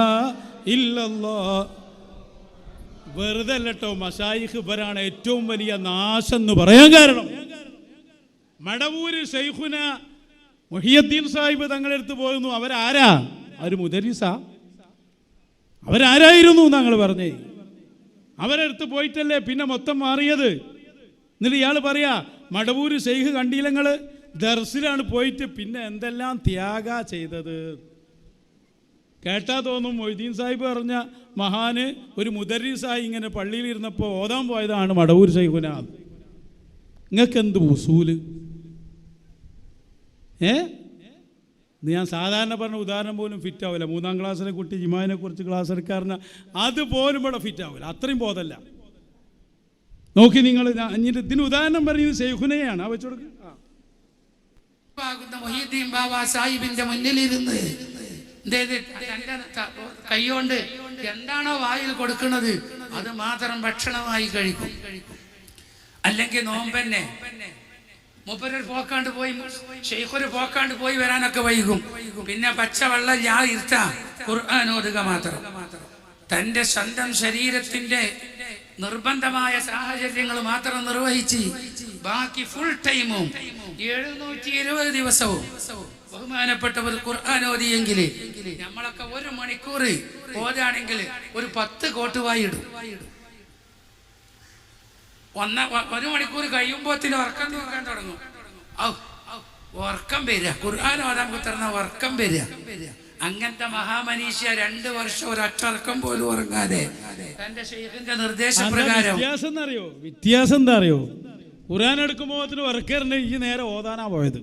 ഇല്ലല്ലാഹ്. വെറുതെ അല്ലട്ടോ മശായിഖ് ഇവരാണ് ഏറ്റവും വലിയ നാശം എന്ന് പറയാൻ കാരണം. മടവൂര് ശൈഖുന മുഹിയുദ്ദീൻ സാഹിബ് തങ്ങളെടുത്ത് പോയിരുന്നു. അവരാരാ? അവർ മുദരിസ? അവരാരായിരുന്നു ഞങ്ങൾ പറഞ്ഞേ? അവരെടുത്ത് പോയിട്ടല്ലേ പിന്നെ മൊത്തം മാറിയത്. എന്നിട്ട് ഇയാൾ പറയാ മടവൂര് ശൈഖ് കണ്ടീലങ്ങള് ദർസിലാണ് പോയിട്ട് പിന്നെ എന്തെല്ലാം ത്യാഗ ചെയ്തത്. കേട്ടാ തോന്നും മൊയ്തീൻ സാഹിബ് പറഞ്ഞ മഹാന് ഒരു മുദരിസായി ഇങ്ങനെ പള്ളിയിൽ ഇരുന്നപ്പോൾ ഓതാൻ പോയതാണ് മടവൂർ ശൈഖുന. നിങ്ങൾക്ക് എന്ത് ഉസൂല്? ഞാൻ സാധാരണ പറഞ്ഞ ഉദാഹരണം പോലും ഫിറ്റ് ആവില്ല. 3ാം ക്ലാസ്സിലെ കുട്ടി ജിമാനെ കുറിച്ച് ക്ലാസ് എടുക്കാറുണ്ട്, അതുപോലും ഇവിടെ ഫിറ്റ് ആവില്ല. അത്രയും ബോധമല്ല. നോക്കി നിങ്ങൾ. ഇതിന് ഉദാഹരണം പറയുന്നത് ശൈഖുനയാണ്. ആ വെച്ചോടുക്ക്. മൊഹീദ്ദീൻ ബാബ സാഹിബിന്റെ മുന്നിലിരുന്ന് കൈകൊണ്ട് എന്താണോ വായിൽ കൊടുക്കുന്നത് അത് മാത്രം ഭക്ഷണമായി കഴിക്കും. അല്ലെങ്കിൽ നോമ്പന്നെ മൂപ്പരൊരു പോക്കാണ്ട് പോയി, ഷെയ്ഖൊരു പോക്കാണ്ട് പോയി വരാനൊക്കെ വൈകും. പിന്നെ പച്ചവെള്ളം ഇരുത്ത ഖുർആൻ ഓതുക മാത്രം. തന്റെ സ്വന്തം ശരീരത്തിന്റെ നിർബന്ധമായ സാഹചര്യങ്ങൾ മാത്രം നിർവഹിച്ച് ബാക്കി ഫുൾ ടൈമും 720 ദിവസവും ബഹുമാനപ്പെട്ടവർ ഖുർആൻ ഓതിയെങ്കിൽ നമ്മളൊക്കെ 1 മണിക്കൂർ ഓതാണെങ്കിൽ ഒരു 10 കോട്ടുവായി ഇടും. 1 മണിക്കൂർ കഴിയുമ്പോത്തിന് ഉറക്കം നോക്കാൻ തുടങ്ങും. ഉറക്കം വരിക, ഖുർആൻ ഓതാൻ കുത്തർന്ന ഉറക്കം വരിക. അങ്ങനത്തെ മഹാമനീഷ്യ 2 വർഷം ഒരൊറ്ററക്കം പോലും ഉറങ്ങാതെ തന്റെ ശൈഖിന്റെ നിർദ്ദേശപ്രകാരം. വ്യത്യാസം എന്താ അറിയോ? ഖുർആൻ എടുക്കുമ്പോൾ ഉറക്കറിന് ഈ നേരെ ഓതാനാ പോയത്.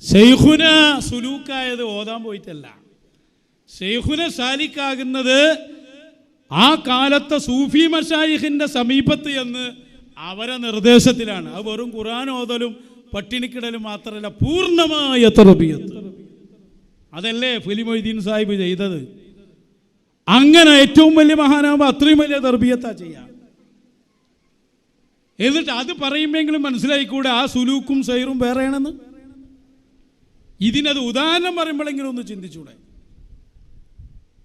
ശൈഖുന സുലൂക്കായത് ഓതാൻ പോയിട്ടല്ല. ശൈഖുന സാലിക്കാകുന്നത് ആ കാലത്തെ സൂഫി മശായിഖിന്റെ സമീപത്ത് എന്ന് അവരെ നിർദ്ദേശത്തിലാണ്. അത് വെറും ഖുർആൻ ഓതലും പട്ടിണിക്കിടലും മാത്രമല്ല, പൂർണ്ണമായ തർബിയത്ത്. അതല്ലേ ഫുലി മൊയ്തീൻ സാഹിബ് ചെയ്തത്. അങ്ങനെ ഏറ്റവും വലിയ മഹാനാകുമ്പോൾ അത്രയും വലിയ തർബിയത്താ ചെയ്യാം. എന്നിട്ട് അത് പറയുമെങ്കിലും മനസ്സിലായിക്കൂടെ ആ സുലൂക്കും സൈറും വേറെയാണെന്ന്? ഇതിനത് ഉദാഹരണം പറയുമ്പോഴെങ്കിലും ഒന്ന് ചിന്തിച്ചൂടെ?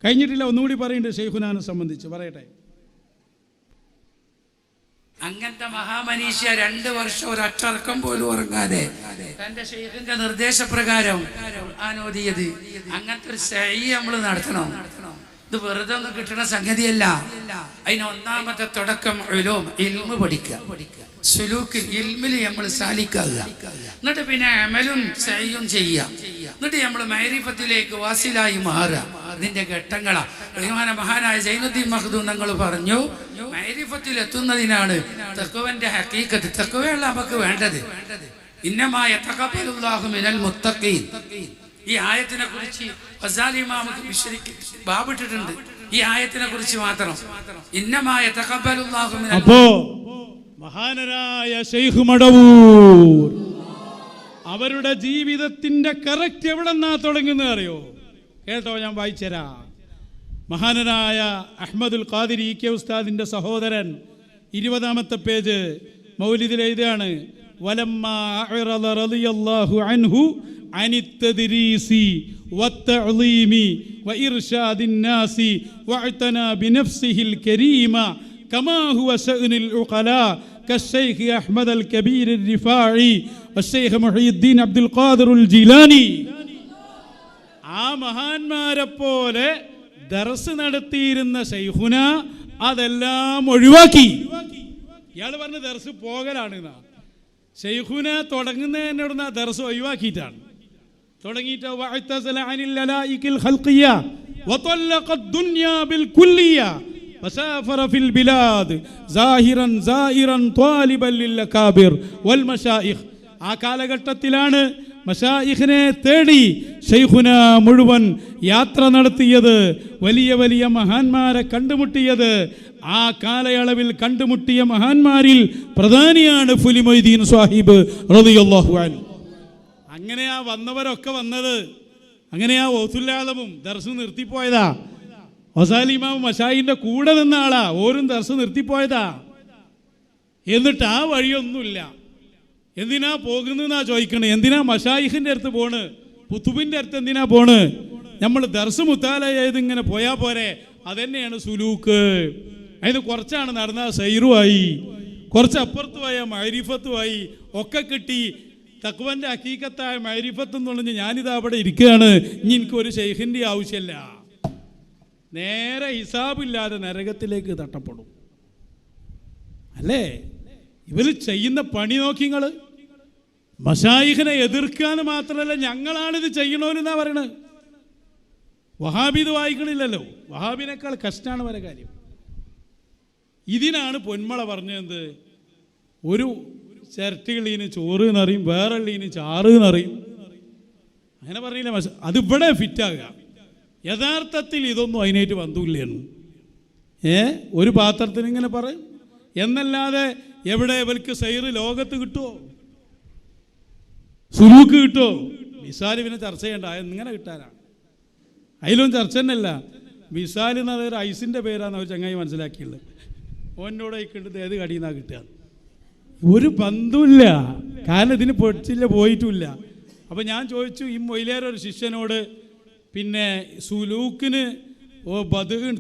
കഴിഞ്ഞിട്ടില്ല, ഒന്നുകൂടി പറയുന്നുണ്ട് ശൈഖുനാനെ സംബന്ധിച്ച്, പറയട്ടെ. അങ്ങനത്തെ മഹാമനീഷ്യ 2 വർഷം ഒരൊറ്ററക്കം പോലും ഉറങ്ങാതെ തന്റെ ഷെയ്ഖിന്റെ നിർദ്ദേശപ്രകാരം ഖുർആനോദിയത്. അങ്ങനത്തെ ഒരു സഈ നമ്മൾ നടത്തണം. ഇത് വെറുതെ ഒന്നും കിട്ടുന്ന സംഗതിയല്ല. അതിന് ഒന്നാമത്തെ തുടക്കം ഉലൂം, ഇൽമ് പഠിക്കുക. സുലൂക്കിൽ ഇൽമിൽ നമ്മൾ സാലിക്കുക. എന്നിട്ട് പിന്നെ അമലും സഈയും ചെയ്യുക. എന്നിട്ട് നമ്മൾ മഅരിഫത്തിലേക്ക് വാസിലായി മാറുക. ഇതിന്റെ ഘട്ടങ്ങളാ. മഹാനായ സൈനുദ്ദീൻ മഖ്ദൂം തങ്ങൾ പറഞ്ഞു, മഅരിഫത്തിൽ എത്തുന്നതിനാണ് തഖ്വന്റെ ഹഖീഖത്ത്. തഖ്വയല്ല നമുക്ക് വേണ്ടത്. ഇന്നമാ യതഖബ്ബലുല്ലാഹു മിനൽ മുത്തഖീൻ. ഈ ആയത്തിനെ കുറിച്ച് ഗസാലി ഇമാമുക്ക് ബാബിട്ടിട്ടുണ്ട്. ഈ ആയത്തിനെ കുറിച്ച് മാത്രം. ഇന്നമാ യതഖബ്ബലുല്ലാഹു മിനൽ. അപ്പോ മഹാനരായ ശൈഖ് മടവൂർ അവരുടെ ജീവിതത്തിന്റെ കറക്റ്റ് എവിടെന്നാ തുടങ്ങുന്നത് അറിയോ? കേട്ടോ, ഞാൻ വായിച്ചരാ. മഹാനരായ അഹ്മദുൽ ഖാദിരി കെ ഉസ്താദിന്റെ സഹോദരൻ 20ാമത്തെ പേജ് മൗലിദിൽ എഴുതുകയാണ്, വലമ്മാ അഅറദ റളിയല്ലാഹു അൻഹു അനിത്തദ്രീസി വത്തഅളീമി വഇർശാദിൻ നാസി വഅതനാ ബിനഫ്സിഹിൽ കരീമ കമാ ഹുവ ശഅ്നുൽ ഉഖലാ كالشيخ أحمد الكبير الرفاعي والشيخ محي الدين عبد القادر الجيلاني. ആ മഹാന്മാരെ പോലെ ദർസ് നടത്തിയിരുന്ന ശൈഖുന അതെല്ലാം ഒഴിവാക്കി. ഇയാൾ പറഞ്ഞ ദർസ് പോകലാണ്. ശൈഖുന തുടങ്ങുന്നതിനോട് ദർസ് ഒഴിവാക്കിയിട്ടാണ് തുടങ്ങിയിട്ട് വഅതസല അനിൽ ലലായികിൽ ഖൽഖിയ വതല്ലഖ ദുനിയ ബിൽ കുല്ലിയ വസാഫറ ഫിൽ ബിലാദ് സാഹിറൻ സായിറൻ ത്വാലിബൻ ലിൽ അകാബിർ വൽ മശായിഖ്. ആ കാലഘട്ടത്തിലാണ് മശായിഖിനെ തേടി ശൈഖുന മുഴുവൻ യാത്ര നടത്തിയത്, വലിയ വലിയ മഹാന്മാരെ കണ്ടുമുട്ടിയത്. ആ കാലയളവിൽ കണ്ടുമുട്ടിയ മഹാന്മാരിൽ പ്രധാനിയാണ് ഫുലി മൊയ്തീൻ സാഹിബ് റളിയല്ലാഹു അൻഹു. അങ്ങനെയാ വന്നവരൊക്കെ വന്നത്. അങ്ങനെയാ ഓസുല്ലാദമും ദർസ് നിർത്തിപ്പോയതാ. ഗസാലി ഇമാം മശായിന്റെ കൂടെ നിന്ന ആളാ, ഓരും ദർസ് നിർത്തിപ്പോയതാ. എന്നിട്ട് ആ വഴിയൊന്നുമില്ല. എന്തിനാ പോകുന്നതെന്നാ ചോദിക്കണേ? എന്തിനാ മശായിഖിന്റെ അടുത്ത് പോണ്, കുതുബിന്റെ അടുത്ത് എന്തിനാ പോണ്? നമ്മൾ ദർസ് മുത്താല ചെയ്ത് ഇങ്ങനെ പോയാ പോരെ? അതന്നെയാണ് സുലൂക്ക്. അതിന് കുറച്ചാണ് നടന്ന സൈറുമായി, കുറച്ച് അപ്പുറത്തുമായ മഅരിഫത്തുമായി ഒക്കെ കിട്ടി. തഖ്വന്റെ ഹഖീഖത്തായ മഅരിഫത്ത് എന്ന് പറഞ്ഞ് ഞാനിതാ അവിടെ ഇരിക്കുകയാണ്. ഇനി എനിക്കൊരു ശൈഖിന്റെ ആവശ്യമില്ല. നേരെ ഹിസാബില്ലാതെ നരകത്തിലേക്ക് തട്ടപ്പെടും. അല്ലേ? ഇവർ ചെയ്യുന്ന പണി നോക്കി നിങ്ങൾ. മശായിഖിനെ എതിർക്കാന്ന് മാത്രമല്ല, ഞങ്ങളാണിത് ചെയ്യണോന്നാ പറയണത്. വഹാബി ഇത് വായിക്കണില്ലല്ലോ. വഹാബിനേക്കാൾ കഷ്ടാണ് വരെ കാര്യം. ഇതിനാണ് പൊന്മള പറഞ്ഞത്, ഒരു ചിരട്ടുകളീന് ചോറ് എന്നറിയും, വേറെ ഉള്ളീന് ചാറ് എന്നറിയും. അങ്ങനെ പറഞ്ഞില്ല. അതിവിടെ ഫിറ്റാകുക. യഥാർത്ഥത്തിൽ ഇതൊന്നും അതിനായിട്ട് ബന്ധമില്ലാണ്. ഒരു പാത്രത്തിന് ഇങ്ങനെ പറയും എന്നല്ലാതെ എവിടെ ഇവർക്ക് സൈറ് ലോകത്ത് കിട്ടുമോ, സുലൂക്ക് കിട്ടുമോ? മിസാൽ പിന്നെ ചർച്ച ചെയ്യണ്ട, ഇങ്ങനെ കിട്ടാനാണ്. അതിലൊന്നും ചർച്ച തന്നെയല്ല. മിസാൽ എന്നത് ഒരു ഐസിൻ്റെ പേരാണ് അവർ ചങ്ങായി മനസ്സിലാക്കിയുള്ളത്. ഓനോട് ആയിക്കിട്ട് ഏത് കടിയിൽ നിന്നാണ് കിട്ടുക? ഒരു ബന്ധമില്ല. കാരണം ഇതിന് പൊടിച്ചില്ല, പോയിട്ടുമില്ല. അപ്പം ഞാൻ ചോദിച്ചു ഈ മൊയിലേറൊരു ശിഷ്യനോട്, പിന്നെ സുലൂക്കിന്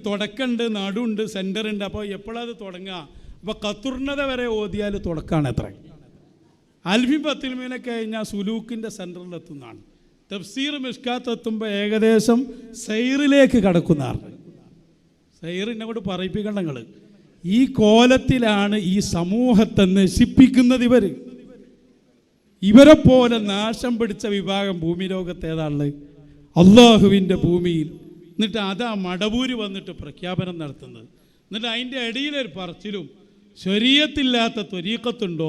തുടക്കമുണ്ട്, നടുണ്ട്, സെൻറ്ററുണ്ട്. അപ്പോൾ എപ്പോഴത് തുടങ്ങുക? അപ്പോൾ ഖത്തുർണത വരെ ഓതിയാൽ തുടക്കമാണ് എത്ര. അൽഫി പത്തിൽമീനൊക്കെ കഴിഞ്ഞാൽ സുലൂക്കിൻ്റെ സെൻറ്ററിലെത്തുന്നതാണ്. തഫ്സീർ മിഷ്കാത്ത് എത്തുമ്പോൾ ഏകദേശം സൈറിലേക്ക് കടക്കുന്നതാണ്. സൈറിനെ കൊണ്ട് പറയിപ്പിക്കണ്ട നിങ്ങൾ. ഈ കോലത്തിലാണ് ഈ സമൂഹത്തെ നശിപ്പിക്കുന്നത് ഇവർ. ഇവരെ പോലെ നാശം പിടിച്ച വിഭാഗം ഭൂമി ലോകത്ത് ഏതാണുള്ളത്? അള്ളാഹുവിൻ്റെ ഭൂമിയിൽ. എന്നിട്ട് അതാ മടവൂര് വന്നിട്ട് പ്രഖ്യാപനം നടത്തുന്നത്. എന്നിട്ട് അതിൻ്റെ ഇടയിലൊരു പറച്ചിലും ശരീഅത്തില്ലാത്ത ത്വരീഖത്തുണ്ടോ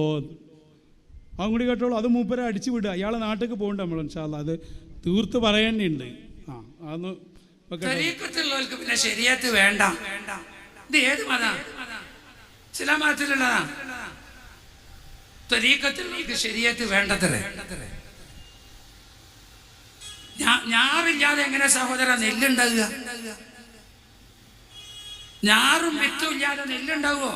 അതും കൂടി കേട്ടോളൂ. അത് മൂപ്പരെ അടിച്ചു വിടുക. അയാളെ നാട്ടിലേക്ക് പോകണ്ട നമ്മൾ ഇൻഷാ അല്ലാ. അത് തീർത്ത് പറയേണ്ടിയുണ്ട്. അതൊന്ന് ത്വരീഖത്തുള്ളവർക്ക് പിന്നെ ശരീഅത്ത് വേണ്ട. ഇത് ഏത് മതം? ഇസ്ലാം മതത്തിലുള്ളതാ. ത്വരീഖത്തുള്ളവർക്ക് ശരീഅത്ത് വേണ്ടത്രേ. ഞാറില്ലാതെ എങ്ങനെ സഹോദര നെല്ലുണ്ടാവുക? ഞാറും വിത്തും ഇല്ലാതെ നെല്ലുണ്ടാവുമോ?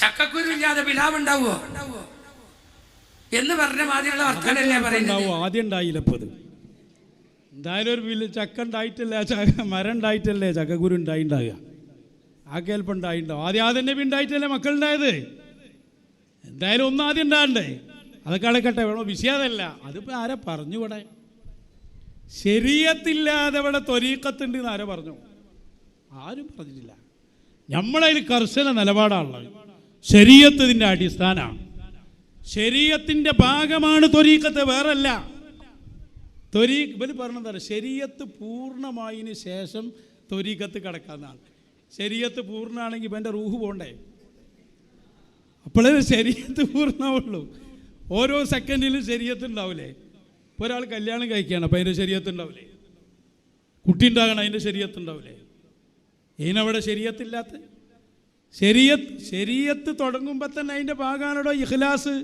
ചക്കക്കുരു ഇല്ലാതെ പിലാവ് ഉണ്ടാവുമോ എന്ന് പറഞ്ഞ മാതിരിയുള്ള വർത്താനല്ലേ പറയുന്നത്? ആദ്യം ഉണ്ടായില്ല. ഇപ്പൊ ഇത് എന്തായാലും ഒരു ചക്ക ഉണ്ടായിട്ടല്ലേ, മരം ഉണ്ടായിട്ടല്ലേ ചക്കക്കുരു ഉണ്ടായിണ്ടാകുക. ആ കേൾപ്പം ഉണ്ടായിണ്ടാവും. ആദ്യം തന്നെ ഉണ്ടായിട്ടല്ലേ മക്കളുണ്ടായത്. എന്തായാലും ഒന്നും ആദ്യം ഉണ്ടാകണ്ടേ. അതൊക്കെ അളക്കട്ടെ, വേണോ വിഷയതല്ല. അതിപ്പോൾ ആരാ പറഞ്ഞുകൂടെ? ശരീഅത്തില്ലാതെ ഇവിടെ ത്വരീഖത്തുണ്ട് എന്ന് ആരോ പറഞ്ഞു? ആരും പറഞ്ഞിട്ടില്ല. നമ്മളതിൽ കർശന നിലപാടാണുള്ളത്. ശരീഅത്ത് ഇതിൻ്റെ അടിസ്ഥാനമാണ്. ശരീഅത്തിൻ്റെ ഭാഗമാണ് ത്വരീഖത്ത്, വേറല്ല. ഇവർ പറഞ്ഞതാണ് ശരീഅത്ത് പൂർണ്ണമായതിന് ശേഷം ത്വരീഖത്ത് കിടക്കാന്നാണ്. ശരീഅത്ത് പൂർണ്ണമാണെങ്കിൽ ഇവൻ്റെ റൂഹ് പോണ്ടേ? അപ്പോഴേ ശരീഅത്ത് പൂർണ്ണമുള്ളൂ. ഓരോ സെക്കൻഡിലും ശരീഅത്ത് ഉണ്ടാവില്ലേ? ഇപ്പോൾ ഒരാൾ കല്യാണം കഴിക്കുകയാണ്, അപ്പം അതിൻ്റെ ശരീഅത്ത് ഉണ്ടാവില്ലേ? കുട്ടി ഉണ്ടാകണം, അതിൻ്റെ ശരീഅത്ത് ഉണ്ടാവില്ലേ? ഇതിനവിടെ ശരീഅത്തില്ലാത്ത ശരീഅത്ത് തുടങ്ങുമ്പോൾ തന്നെ അതിൻ്റെ ഭാഗമാണോ ഇഖ്ലാസ്.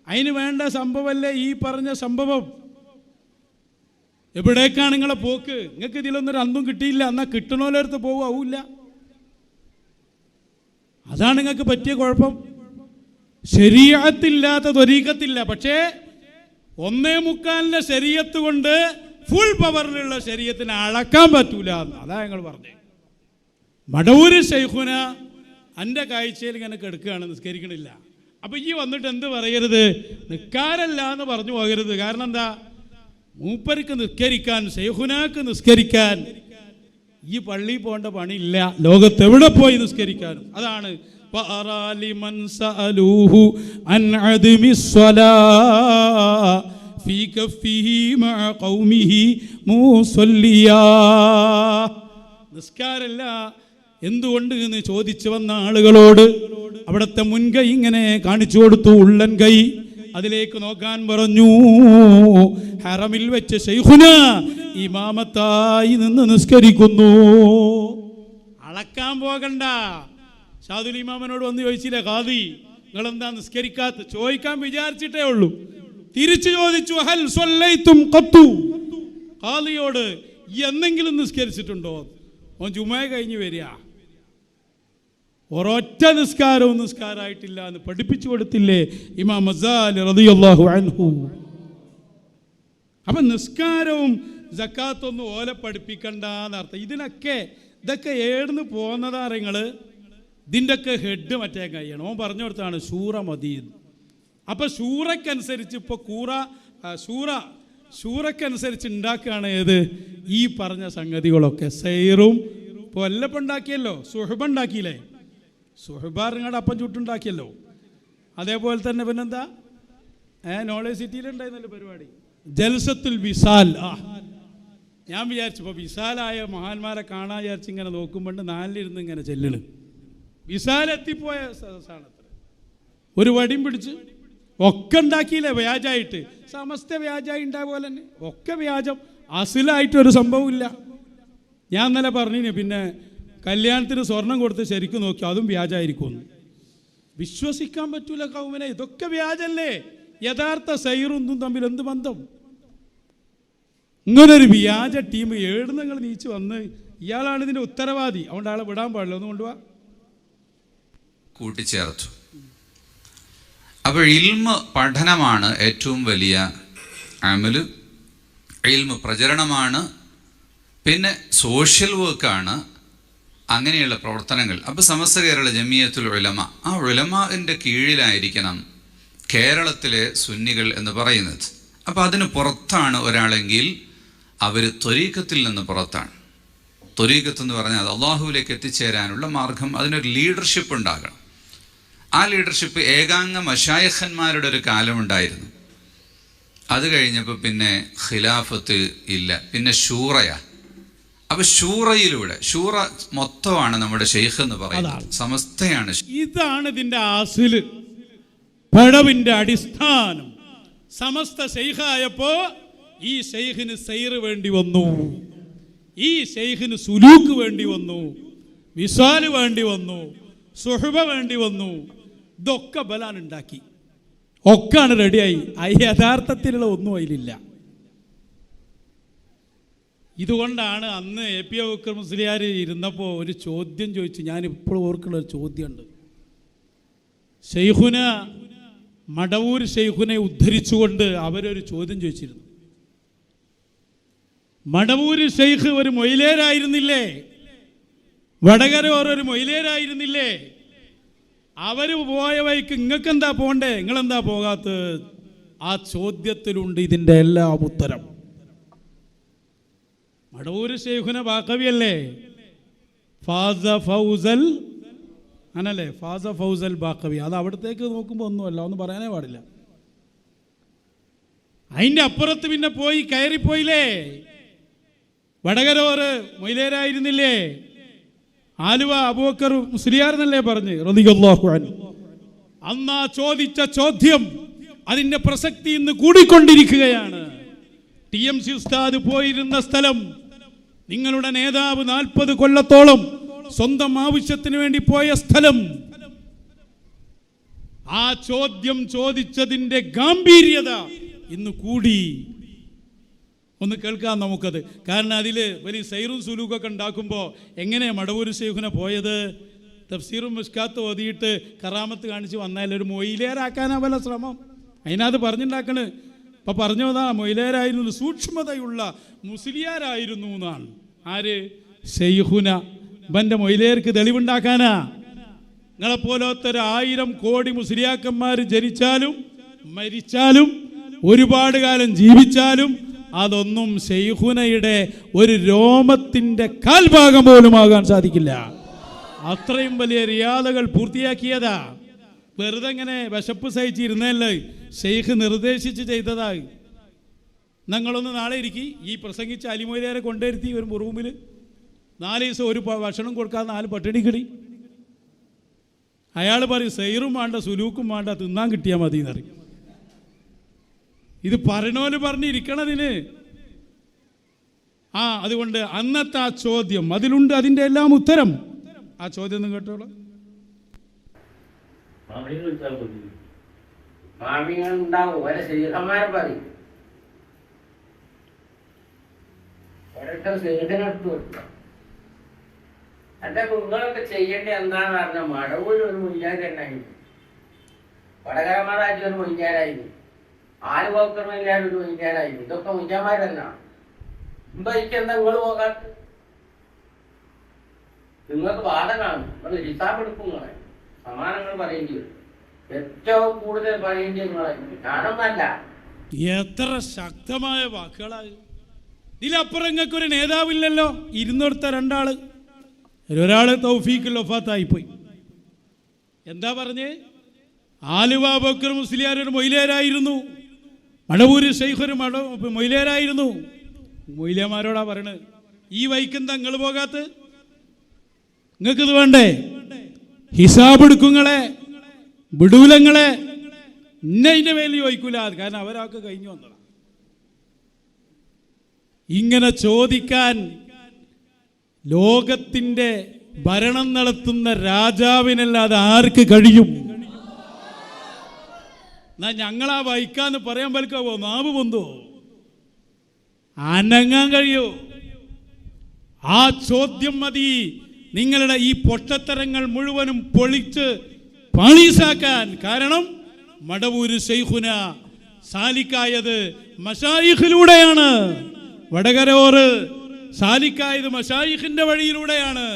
അതിന് വേണ്ട സംഭവമല്ലേ ഈ പറഞ്ഞ സംഭവം. എവിടേക്കാണ് നിങ്ങളെ പോക്ക്? നിങ്ങൾക്ക് ഇതിലൊന്നൊരു അന്തും കിട്ടിയില്ല, എന്നാൽ കിട്ടണോലടുത്ത് പോവില്ല. അതാണ് നിങ്ങൾക്ക് പറ്റിയ കുഴപ്പം. ശരീഅത്തില്ലാത്ത ത്വരീഖത്തില്ല. പക്ഷേ 1.25 ശരീഅത്ത് കൊണ്ട് ഫുൾ പവറിലുള്ള ശരീഅത്തിനെ അളക്കാൻ പറ്റൂല. അതാ ഞങ്ങൾ പറഞ്ഞത്. മടവൂര് ശൈഖുന എൻ്റെ കാഴ്ചയിൽ ഇങ്ങനെ കിടക്കുകയാണ്, നിസ്കരിക്കണില്ല. അപ്പം ഈ വന്നിട്ട് എന്ത് പറയരുത്? നിൽക്കാരല്ല എന്ന് പറഞ്ഞു പോകരുത്. കാരണം എന്താ? മൂപ്പർക്ക് നിസ്കരിക്കാൻ, ശൈഖുനാക്ക് നിസ്കരിക്കാൻ ഈ പള്ളിയിൽ പോകേണ്ട പണിയില്ല. ലോകത്ത് എവിടെ പോയി നിസ്കരിക്കാനും. അതാണ് നിസ്കാരല്ല എന്തുകൊണ്ട് എന്ന് ചോദിച്ചു വന്ന ആളുകളോട് അവിടുത്തെ മുൻകൈ ഇങ്ങനെ കാണിച്ചു കൊടുത്തു. ഉള്ളൻ കൈ അതിലേക്ക് നോക്കാൻ പറഞ്ഞു. ഹറമിൽ വെച്ച് ശൈഖുന ഇമാമത്തായി നിന്ന് നിസ്കരിക്കുന്നു. അളക്കാൻ പോകണ്ട. ഷാദുൽ ഇമാമനോട് വന്ന് ചോദിച്ചില്ലേ, ഖാദി നിങ്ങളെന്താ നിസ്കരിക്കാത്ത? ചോദിക്കാൻ വിചാരിച്ചിട്ടേ ഉള്ളൂ. തിരിച്ചു ചോദിച്ചു, ഹൽ സ്വല്ലൈതും ഖത്തു. ഖാദിയോട് എന്നെങ്കിലും നിസ്കരിച്ചിട്ടുണ്ടോ? ഓൻ ജുമാ കഴിഞ്ഞ് വരിക, ഒരൊറ്റ നിസ്കാരവും നിസ്കാരമായിട്ടില്ല എന്ന് പഠിപ്പിച്ചു കൊടുത്തില്ലേ ഇമാം ഗസാലി റളിയല്ലാഹു അൻഹു. അപ്പം നിസ്കാരവും സക്കാത്തൊന്നും ഓലെ പഠിപ്പിക്കണ്ട എന്നർത്ഥം. ഇതൊക്കെ ഏടുന്ന് പോകുന്നതാ നിങ്ങൾ? ഇതിൻ്റെയൊക്കെ ഹെഡ് മറ്റേ കൈയാണ്. ഓൻ പറഞ്ഞു കൊടുത്താണ് ശൂറ മദീൻ. അപ്പം ശൂറക്കനുസരിച്ച് ഇപ്പോൾ ശൂറക്കനുസരിച്ച് ഉണ്ടാക്കുകയാണ് ഏത് ഈ പറഞ്ഞ സംഗതികളൊക്കെ. സൈറും ഇപ്പോൾ എല്ലപ്പം ഉണ്ടാക്കിയല്ലോ, സുഹബ ഉണ്ടാക്കിയില്ലേ? സുഹബ നിങ്ങളുടെ അപ്പം ചുട്ടുണ്ടാക്കിയല്ലോ. അതേപോലെ തന്നെ പിന്നെന്താ നോളേജ് സിറ്റിയിലുണ്ടായിരുന്നല്ലോ പരിപാടി, ജൽസത്തുൽ വിസാൽ. ഞാൻ വിചാരിച്ചു ഇപ്പോൾ വിസാലായ മഹാന്മാരെ കാണാൻ വിചാരിച്ച് ഇങ്ങനെ നോക്കുമ്പോൾ നാലിലിരുന്ന് ഇങ്ങനെ ചെല്ലണ്. വിസാലെത്തിപ്പോയ സദസ്സാണത്ര. ഒരു വടിയും പിടിച്ച് ഒക്കെ ഉണ്ടാക്കിയില്ലേ വ്യാജമായിട്ട്. സമസ്ത വ്യാജമായി ഉണ്ടായ പോലെ തന്നെ ഒക്കെ വ്യാജം. അസിലായിട്ടൊരു സംഭവമില്ല. ഞാൻ ഇന്നലെ പറഞ്ഞു, പിന്നെ കല്യാണത്തിന് സ്വർണം കൊടുത്ത് ശരിക്കും നോക്കി അതും വ്യാജമായിരിക്കുമെന്ന്. വിശ്വസിക്കാൻ പറ്റൂല കൗമിനെ. ഇതൊക്കെ വ്യാജല്ലേ? യഥാർത്ഥ സൈറും തമ്മിൽ എന്ത് ബന്ധം? ഇങ്ങനൊരു വ്യാജ ടീം ഏഴ് നിങ്ങൾ നീച്ച് വന്ന് ഇയാളാണ് ഇതിൻ്റെ ഉത്തരവാദി. അതുകൊണ്ട് ആളെ വിടാൻ പാടില്ല. ഒന്ന് കൊണ്ടുപോവാ കൂട്ടിച്ചേർത്തു. അപ്പോൾ ഇൽമ പഠനമാണ് ഏറ്റവും വലിയ അമല്. ഇൽമ പ്രചരണമാണ്, പിന്നെ സോഷ്യൽ വർക്കാണ്, അങ്ങനെയുള്ള പ്രവർത്തനങ്ങൾ. അപ്പോൾ സമസ്ത കേരള ജമിയത്തുൽ ഉലമ, ആ ഉലമാൻ്റെ കീഴിലായിരിക്കണം കേരളത്തിലെ സുന്നികൾ എന്ന് പറയുന്നത്. അപ്പോൾ അതിന് പുറത്താണ് ഒരാളെങ്കിൽ അവർ ത്വരീഖത്തിൽ നിന്ന് പുറത്താണ്. ത്വരീഖത്ത് എന്ന് പറഞ്ഞാൽ അള്ളാഹുവിലേക്ക് എത്തിച്ചേരാനുള്ള മാർഗം. അതിനൊരു ലീഡർഷിപ്പ് ഉണ്ടാകണം. ആ ലീഡർഷിപ്പ് ഏകാംഗ മശായഖന്മാരുടെ ഒരു കാലമുണ്ടായിരുന്നു. അത് കഴിഞ്ഞപ്പോൾ പിന്നെ ഖിലാഫത്ത് ഇല്ല, പിന്നെ ഷൂറയാ. അപ്പൊ ഷൂറയിലൂടെ, ഷൂറ മൊത്തമാണ് നമ്മുടെ ഷെയ്ഖ് എന്ന് പറയുന്നത്, സമസ്തയാണ്. ഇതാണ് ഇതിന്റെ ആസില്, പടവിന്റെ അടിസ്ഥാനം. സമസ്ത ഷെയ്ഖായപ്പോ ഈ ഷെയ്ഖിന് സൈറ് വേണ്ടി വന്നു, ഈ ഷെയ്ഖിന് സുലൂക്ക് വേണ്ടി വന്നു, വിസാല് വേണ്ടി വന്നു, സുഹബ വേണ്ടി വന്നു. ഇതൊക്കെ ബലാൻ ഉണ്ടാക്കി, ഒക്കെയാണ് റെഡിയായി. യഥാർത്ഥത്തിലുള്ള ഒന്നും അതിലില്ല. ഇതുകൊണ്ടാണ് അന്ന് APJ അബൂബക്കർ മുസ്ലിയാർ ഇരുന്നപ്പോൾ ഒരു ചോദ്യം ചോദിച്ചു. ഞാൻ ഇപ്പോഴും ഓർക്കുള്ള ഒരു ചോദ്യമുണ്ട്. ശൈഖുന മടവൂർ ശൈഖുനെ ഉദ്ധരിച്ചുകൊണ്ട് അവരൊരു ചോദ്യം ചോദിച്ചിരുന്നു. മടവൂർ ശൈഖ് ഒരു മൊയിലേരായിരുന്നില്ലേ? വടകര ഒരു മൊയിലേരായിരുന്നില്ലേ? അവർ പോയ വഴിക്ക് ഇങ്ങക്കെന്താ പോണ്ടേ, നിങ്ങളെന്താ പോകാത്തത്? ആ ചോദ്യത്തിലുണ്ട് ഇതിൻ്റെ എല്ലാം ഉത്തരം. മടവൂർ ശൈഖുന ബാക്കവിയല്ലേ? ഫാസ ഫൗസൽ അങ്ങനല്ലേ? ഫാസ ഫൗസൽ ബാക്കവി. അത് അവിടത്തേക്ക് നോക്കുമ്പോൾ ഒന്നുമല്ല, ഒന്നും പറയാനേ പാടില്ല. അതിൻ്റെ അപ്പുറത്ത് പിന്നെ പോയി കയറിപ്പോയില്ലേ? വടകരോറ് മൊയിലേരായിരുന്നില്ലേ? ആലുവ അബൂബക്കർ മുസ്ലിയാർ എന്നല്ലേ പറഞ്ഞ് റളിയല്ലാഹു അൻഹു. അന്നാ ചോദിച്ച ചോദ്യം അതിൻ്റെ പ്രസക്തി ഇന്ന് കൂടിക്കൊണ്ടിരിക്കുകയാണ്. TMC ഉസ്താദ് പോയിരുന്ന സ്ഥലം, നിങ്ങളുടെ നേതാവ് 40 കൊല്ലത്തോളം സ്വന്തം ആവശ്യത്തിന് വേണ്ടി പോയ സ്ഥലം, ആ ചോദ്യം ചോദിച്ചതിൻ്റെ ഗാംഭീര്യത ഇന്ന് കൂടി. ഒന്ന് കേൾക്കാം നമുക്കത്. കാരണം അതിൽ വലിയ സൈറും സുലൂക്കൊക്കെ ഉണ്ടാക്കുമ്പോൾ എങ്ങനെയാണ് മടവൂർ ശൈഖുന പോയത്? തഫ്സീറും മിഷ്കാത്ത് ഓതിയിട്ട് കറാമത്ത് കാണിച്ച് വന്നാൽ ഒരു മൊയിലേരാക്കാനാ വല്ല ശ്രമം? അതിനകത്ത് പറഞ്ഞുണ്ടാക്കണ്. അപ്പം പറഞ്ഞതാ മൊയിലേരായിരുന്നു, സൂക്ഷ്മതയുള്ള മുസ്ലിയാരായിരുന്നു എന്നാണ്. ആര്? ശൈഖുന. ഇവൻ്റെ മൊയിലേർക്ക് തെളിവുണ്ടാക്കാനാ? നിങ്ങളെപ്പോലത്തെ 1000 കോടി മുസ്ലിയാക്കന്മാർ ജനിച്ചാലും മരിച്ചാലും ഒരുപാട് കാലം ജീവിച്ചാലും അതൊന്നും ശൈഖുനയുടെ ഒരു രോമത്തിൻ്റെ കാൽഭാഗം പോലും ആകാൻ സാധിക്കില്ല. അത്രയും വലിയ റിയാദകൾ പൂർത്തിയാക്കിയതാ. വെറുതെ ഇങ്ങനെ വിശപ്പ് സഹിച്ചിരുന്നല്ലേ, ശൈഖ് നിർദ്ദേശിച്ച് ചെയ്തതായി. ഞങ്ങളൊന്ന് നാളെ ഇരിക്കി ഈ പ്രസംഗിച്ച അലിമൊയിലേരെ കൊണ്ടുവരുത്തി ഒരു റൂമിൽ 4 ദിവസം ഒരു ഭക്ഷണം കൊടുക്കാതെ 4 പട്ടിണിക്കിടി. അയാൾ പറയും സൈറും വേണ്ട സുലൂക്കും വേണ്ട, തിന്നാൻ കിട്ടിയാൽ മതി എന്നറിയും. ഇത് പറഞ്ഞോല് പറഞ്ഞിരിക്കണതിന്. അതുകൊണ്ട് അന്നത്തെ ആ ചോദ്യം അതിലുണ്ട്, അതിൻ്റെ എല്ലാം ഉത്തരം. ആ ചോദ്യം ഒന്നും കേട്ടോളൂ. മാമികളുണ്ടാവും, ഓരോ ശരീരന്മാരെ പറയും, ഓരോരുത്തർ ശരീരത്തിനടുത്ത് കൊടുക്കുക. എൻ്റെ കുങ്ങളൊക്കെ ചെയ്യേണ്ടി എന്താന്ന് പറഞ്ഞാൽ മടവൂർ ഒരു മുയ്യാരുണ്ടായിരുന്നു, വടകര മഹാരാജ് ഒരു മുയ്യാരായിരുന്നു, ആലുവക്കർ മുയ്യാർ ഒരു മുയ്യാരായിരുന്നു. ഇതൊക്കെ മുയ്യാമാരല്ല. മുമ്പ് എനിക്ക് എന്താ നിങ്ങൾ പോകാത്ത? നിങ്ങൾക്ക് ബാധകമാണ്. നിങ്ങൾ ഹിസാബ് എടുക്കും. നിങ്ങളെ സമാനങ്ങൾ പറയേണ്ടി വരും. ഏറ്റവും കൂടുതൽ പറയേണ്ടി നിങ്ങളെ, ഞാനൊന്നല്ല. എത്ര ശക്തമായ വാക്കുകളാണ്. ഇതിലപ്പുറം നിങ്ങൾക്കൊരു നേതാവില്ലല്ലോ. ഇരുന്നൊടുത്ത 2 ആള്, ഒരാൾ തൗഫീഖുൽ വഫാത്തായിപ്പോയി. എന്താ പറഞ്ഞേ? ആലുവ ബക്കർ മുസ്ലിയാർ ഒരു മൊയിലേരായിരുന്നു, മടവൂര് ശൈഖ് ഒരു മൊയിലേരായിരുന്നു. മൊയിലേമാരോടാ പറയണത്, ഈ വൈക്കെന്താ നിങ്ങൾ പോകാത്ത? നിങ്ങൾക്കിത് വേണ്ടേ? ഹിസാബ് എടുക്കുങ്ങളെ, വിടൂലങ്ങളെ. ഇന്നതിൻ്റെ മേലിൽ ചോദിക്കൂല, കാരണം അവരൊക്കെ കഴിഞ്ഞു വന്നതാണ്. ഇങ്ങനെ ചോദിക്കാൻ ലോകത്തിൻ്റെ ഭരണം നടത്തുന്ന രാജാവിനല്ലാതെ ആർക്ക് കഴിയും? എന്നാ ഞങ്ങളാ വൈക്കാന്ന് പറയാൻ പറ്റുമോ? നാവ് പൊന്തോ? അനങ്ങാൻ കഴിയോ? ആ ചോദ്യം മതി നിങ്ങളുടെ ഈ പൊട്ടത്തരങ്ങൾ മുഴുവനും പൊളിച്ച് പാളീസാക്കാൻ. കാരണം മടവൂര് ശൈഖുന സാലിക്കായത് മശായിഖിലൂടെയാണ്. വടകരോറ് സാലിക്കായത് മശായിഖിന്റെ വഴിയിലൂടെയാണ്.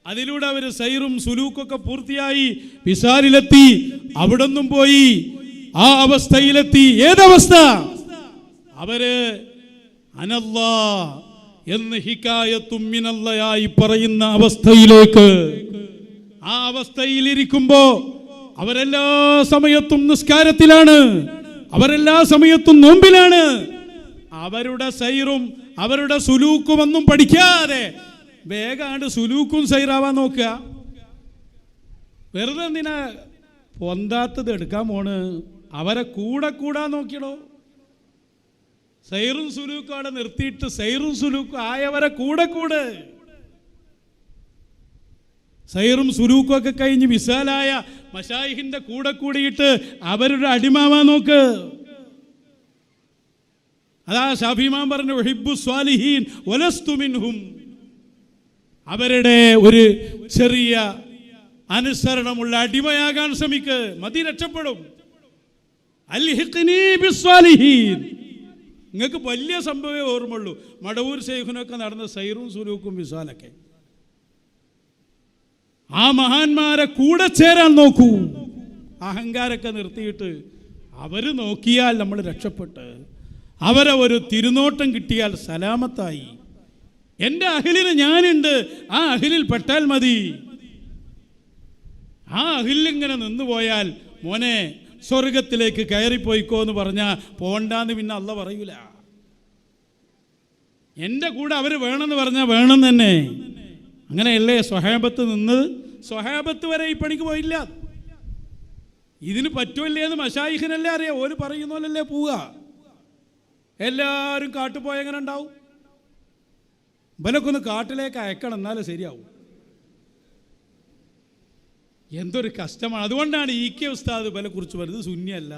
അതിലൂടെ അവർ സൈറും സുലൂക്കൊക്കെ പൂർത്തിയായി വിസാലിലെത്തി. അവിടെ നിന്നും പോയി ആ അവസ്ഥയിലെത്തി. ഏതവസ്ഥ? അവര് അനല്ലാ എന്ന് ഹിക്കായത്തും മിനല്ലയായി പറയുന്ന അവസ്ഥയിലേക്ക്. ആ അവസ്ഥയിലിരിക്കുമ്പോ അവരെല്ലാ സമയത്തും നിസ്കാരത്തിലാണ്, അവരെല്ലാ സമയത്തും നോമ്പിലാണ്. അവരുടെ സൈറും അവരുടെ സുലൂക്കും ഒന്നും പഠിക്കാതെ വേഗാണ്ട് സുലൂക്കും സൈറാവാൻ നോക്കുക. വെറുതെ എന്തിനാ പൊന്താത്തത് എടുക്കാൻ പോണ്? അവരെ കൂടെ നോക്കിയടോ. സൈറും സുലൂക്കും അവിടെ നിർത്തിയിട്ട് സൈറും സുലൂക്കും ആയവരെ കൂടെ സൈറും സുലൂക്കും ഒക്കെ കഴിഞ്ഞ് വിശാലായ മശായിഖിന്റെ കൂടെ കൂടിയിട്ട് അവരുടെ അടിമാവാൻ നോക്ക്. അതാ ഷാഫിമാൻ പറഞ്ഞു, ഉഹിബ്ബു സ്വാലിഹീൻ വലസ്തു മിൻഹും. അവരുടെ ഒരു ചെറിയ അനുസരണമുള്ള അടിമയാകാൻ ശ്രമിക്ക്, മതി രക്ഷപ്പെടും. അൽഹിഖ്നി ബിസ്സാലിഹീൻ. നിങ്ങൾക്ക് വലിയ സംഭവമേ ഓർമ്മയുള്ളൂ, മടവൂർ ശൈഖിനൊക്കെ നടന്ന സൈറും സുലൂക്കും വിസാലൊക്കെ. ആ മഹാന്മാരെ കൂടെ ചേരാൻ നോക്കൂ. അഹങ്കാരമൊക്കെ നിർത്തിയിട്ട് അവർ നോക്കിയാൽ നമ്മൾ രക്ഷപ്പെട്ട്, അവരെ ഒരു തിരുനോട്ടം കിട്ടിയാൽ സലാമത്തായി. എൻ്റെ അഹിലിന് ഞാനുണ്ട്, ആ അഹിലിൽ പെട്ടാൽ മതി. ആ അഹിലിങ്ങനെ നിന്നുപോയാൽ മോനെ സ്വർഗത്തിലേക്ക് കയറിപ്പോയിക്കോ എന്ന് പറഞ്ഞാൽ പോണ്ടാന്ന് പിന്നെ അള്ള പറയൂല. എൻ്റെ കൂടെ അവർ വേണമെന്ന് പറഞ്ഞാൽ വേണം തന്നെ. അങ്ങനെയല്ലേ സ്വഹാബത്ത് നിന്നത്? സ്വഹാബത്ത് വരെ ഈ പണിക്ക് പോയില്ല. ഇതിന് പറ്റുമല്ലേ എന്ന് മശായിഖിനല്ലേ അറിയാം, ഓര് പറയുന്നോലല്ലേ പോവുക. എല്ലാവരും കാട്ടുപോയ എങ്ങനെ ഉണ്ടാവും? ഇവനൊക്കെ ഒന്ന് കാട്ടിലേക്ക് അയക്കണം, എന്നാലേ ശരിയാവും. എന്തൊരു കഷ്ടമാണ്. അതുകൊണ്ടാണ് ഇ.കെ. ഉസ്താദ് ഇവനെ കുറിച്ച് പറയുന്നത് സുന്നിയല്ല.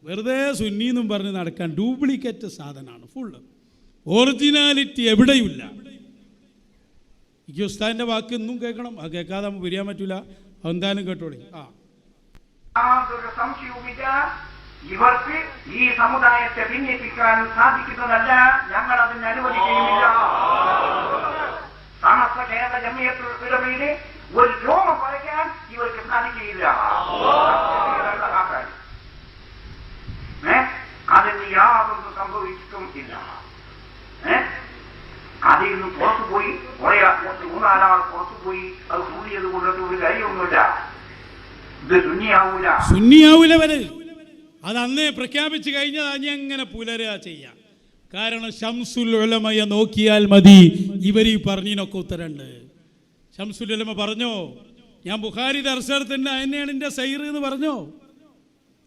വെറുതെ സുന്നി എന്നും പറഞ്ഞ് നടക്കാൻ ഡ്യൂപ്ലിക്കേറ്റ് സാധനമാണ് ഫുള്ള്. ഒറിജിനാലിറ്റി എവിടെയുമില്ല. ഇ.കെ. ഉസ്താദിൻ്റെ വാക്ക് ഇന്നും കേൾക്കണം. അത് കേൾക്കാതെ നമുക്ക് പിരിയാൻ പറ്റില്ല. അതെന്തായാലും കേട്ടോളി. യാതൊരു സംശയവുമില്ല, ഇവർക്ക് ഈ സമുദായത്തെ ഭിന്നിപ്പിക്കാൻ സാധിക്കുന്നതല്ല. ഞങ്ങൾ അതിന് അനുവദിക്കുകയുമില്ല. സമസ്ത കേരള ജമിയത്തുൽ ഉലമയിലെ ഒരു രോമം പറയാൻ ഇവർക്ക് സാധിക്കുകയില്ല. അതിന് യാതൊന്നും സംഭവിച്ചിട്ടും ഇല്ല. അതിൽ നിന്ന് പുറത്തുപോയി കുറെ മൂന്നാലാൾ പുറത്തുപോയി അത് കൂടിയത് കൊണ്ടത് ഒരു കാര്യമൊന്നുമില്ല. ഇത് സുന്നിയാവൂലവര്. അത് അന്നേ പ്രഖ്യാപിച്ചു കഴിഞ്ഞാൽ അനി അങ്ങനെ പുലരുക ചെയ്യാം. കാരണം ശംസുൽ ഉലമയെ നോക്കിയാൽ മതി, ഇവർ ഈ പറഞ്ഞതിനൊക്കെ ഉത്തരണ്ട്. ശംസുൽ ഉലമ പറഞ്ഞോ, ഞാൻ ബുഖാരി ദർശനത്തിൻ്റെ അതിനെയാണ് എൻ്റെ സൈർ എന്ന് പറഞ്ഞോ,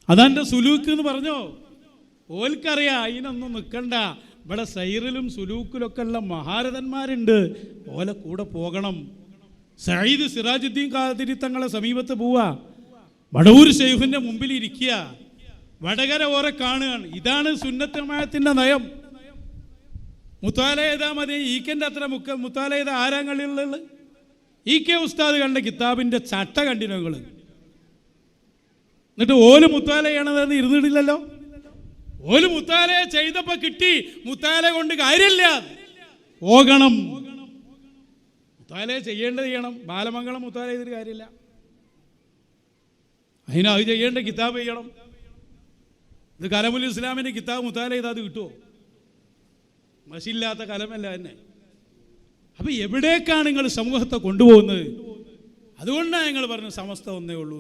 അതെൻ്റെ സുലൂക്ക് എന്ന് പറഞ്ഞോ. ഓൽക്കറിയാം അതിനൊന്നും നിൽക്കണ്ട. ഇവിടെ സൈറിലും സുലൂക്കിലൊക്കെ ഉള്ള മഹാരഥന്മാരുണ്ട്, ഓലെ കൂടെ പോകണം. സയ്യിദ് സിറാജുദ്ദീൻ ഖാദിരി തങ്ങളെ സമീപത്ത് പോവുക, വടവൂർ ശൈഖിൻ്റെ മുമ്പിൽ ഇരിക്കുക, വടകര ഓരെ കാണുകയാണ്. ഇതാണ് സുന്നത്ത് ജമാഅത്തിൻ്റെ നയം. മുത്താല ചെയ്താൽ മതി. ഈക്കൻ്റെ അത്ര മുത്താല ചെയ്ത ആരാം കളിയുള്ളത്? ഇ.കെ. ഉസ്താദ് കണ്ട കിതാബിൻ്റെ ചട്ട കണ്ടിനോ നിങ്ങൾ? എന്നിട്ട് ഓല് മുത്താല ചെയ്യണതെന്ന് ഇരുന്നിട്ടില്ലല്ലോ. ഓല് മുത്താല ചെയ്തപ്പോൾ കിട്ടി, മുത്താല കൊണ്ട് കാര്യമില്ല, പോകണം. മുത്താല ചെയ്യേണ്ടത് ചെയ്യണം. ബാലമംഗളം മുത്താല ചെയ്തിട്ട് കാര്യമില്ല. അത് ചെയ്യേണ്ട കിതാബ് ചെയ്യണം. ഇത് കലമുൽ ഇസ്ലാമിൻ്റെ കിതാബ് മുത്താല ചെയ്താൽ അത് കിട്ടുമോ? മഷില്ലാത്ത കലമല്ല തന്നെ. അപ്പം എവിടേക്കാണ് നിങ്ങൾ സമൂഹത്തെ കൊണ്ടുപോകുന്നത്? അതുകൊണ്ടാണ് ഞങ്ങൾ പറഞ്ഞത് സമസ്ത ഒന്നേ ഉള്ളൂ.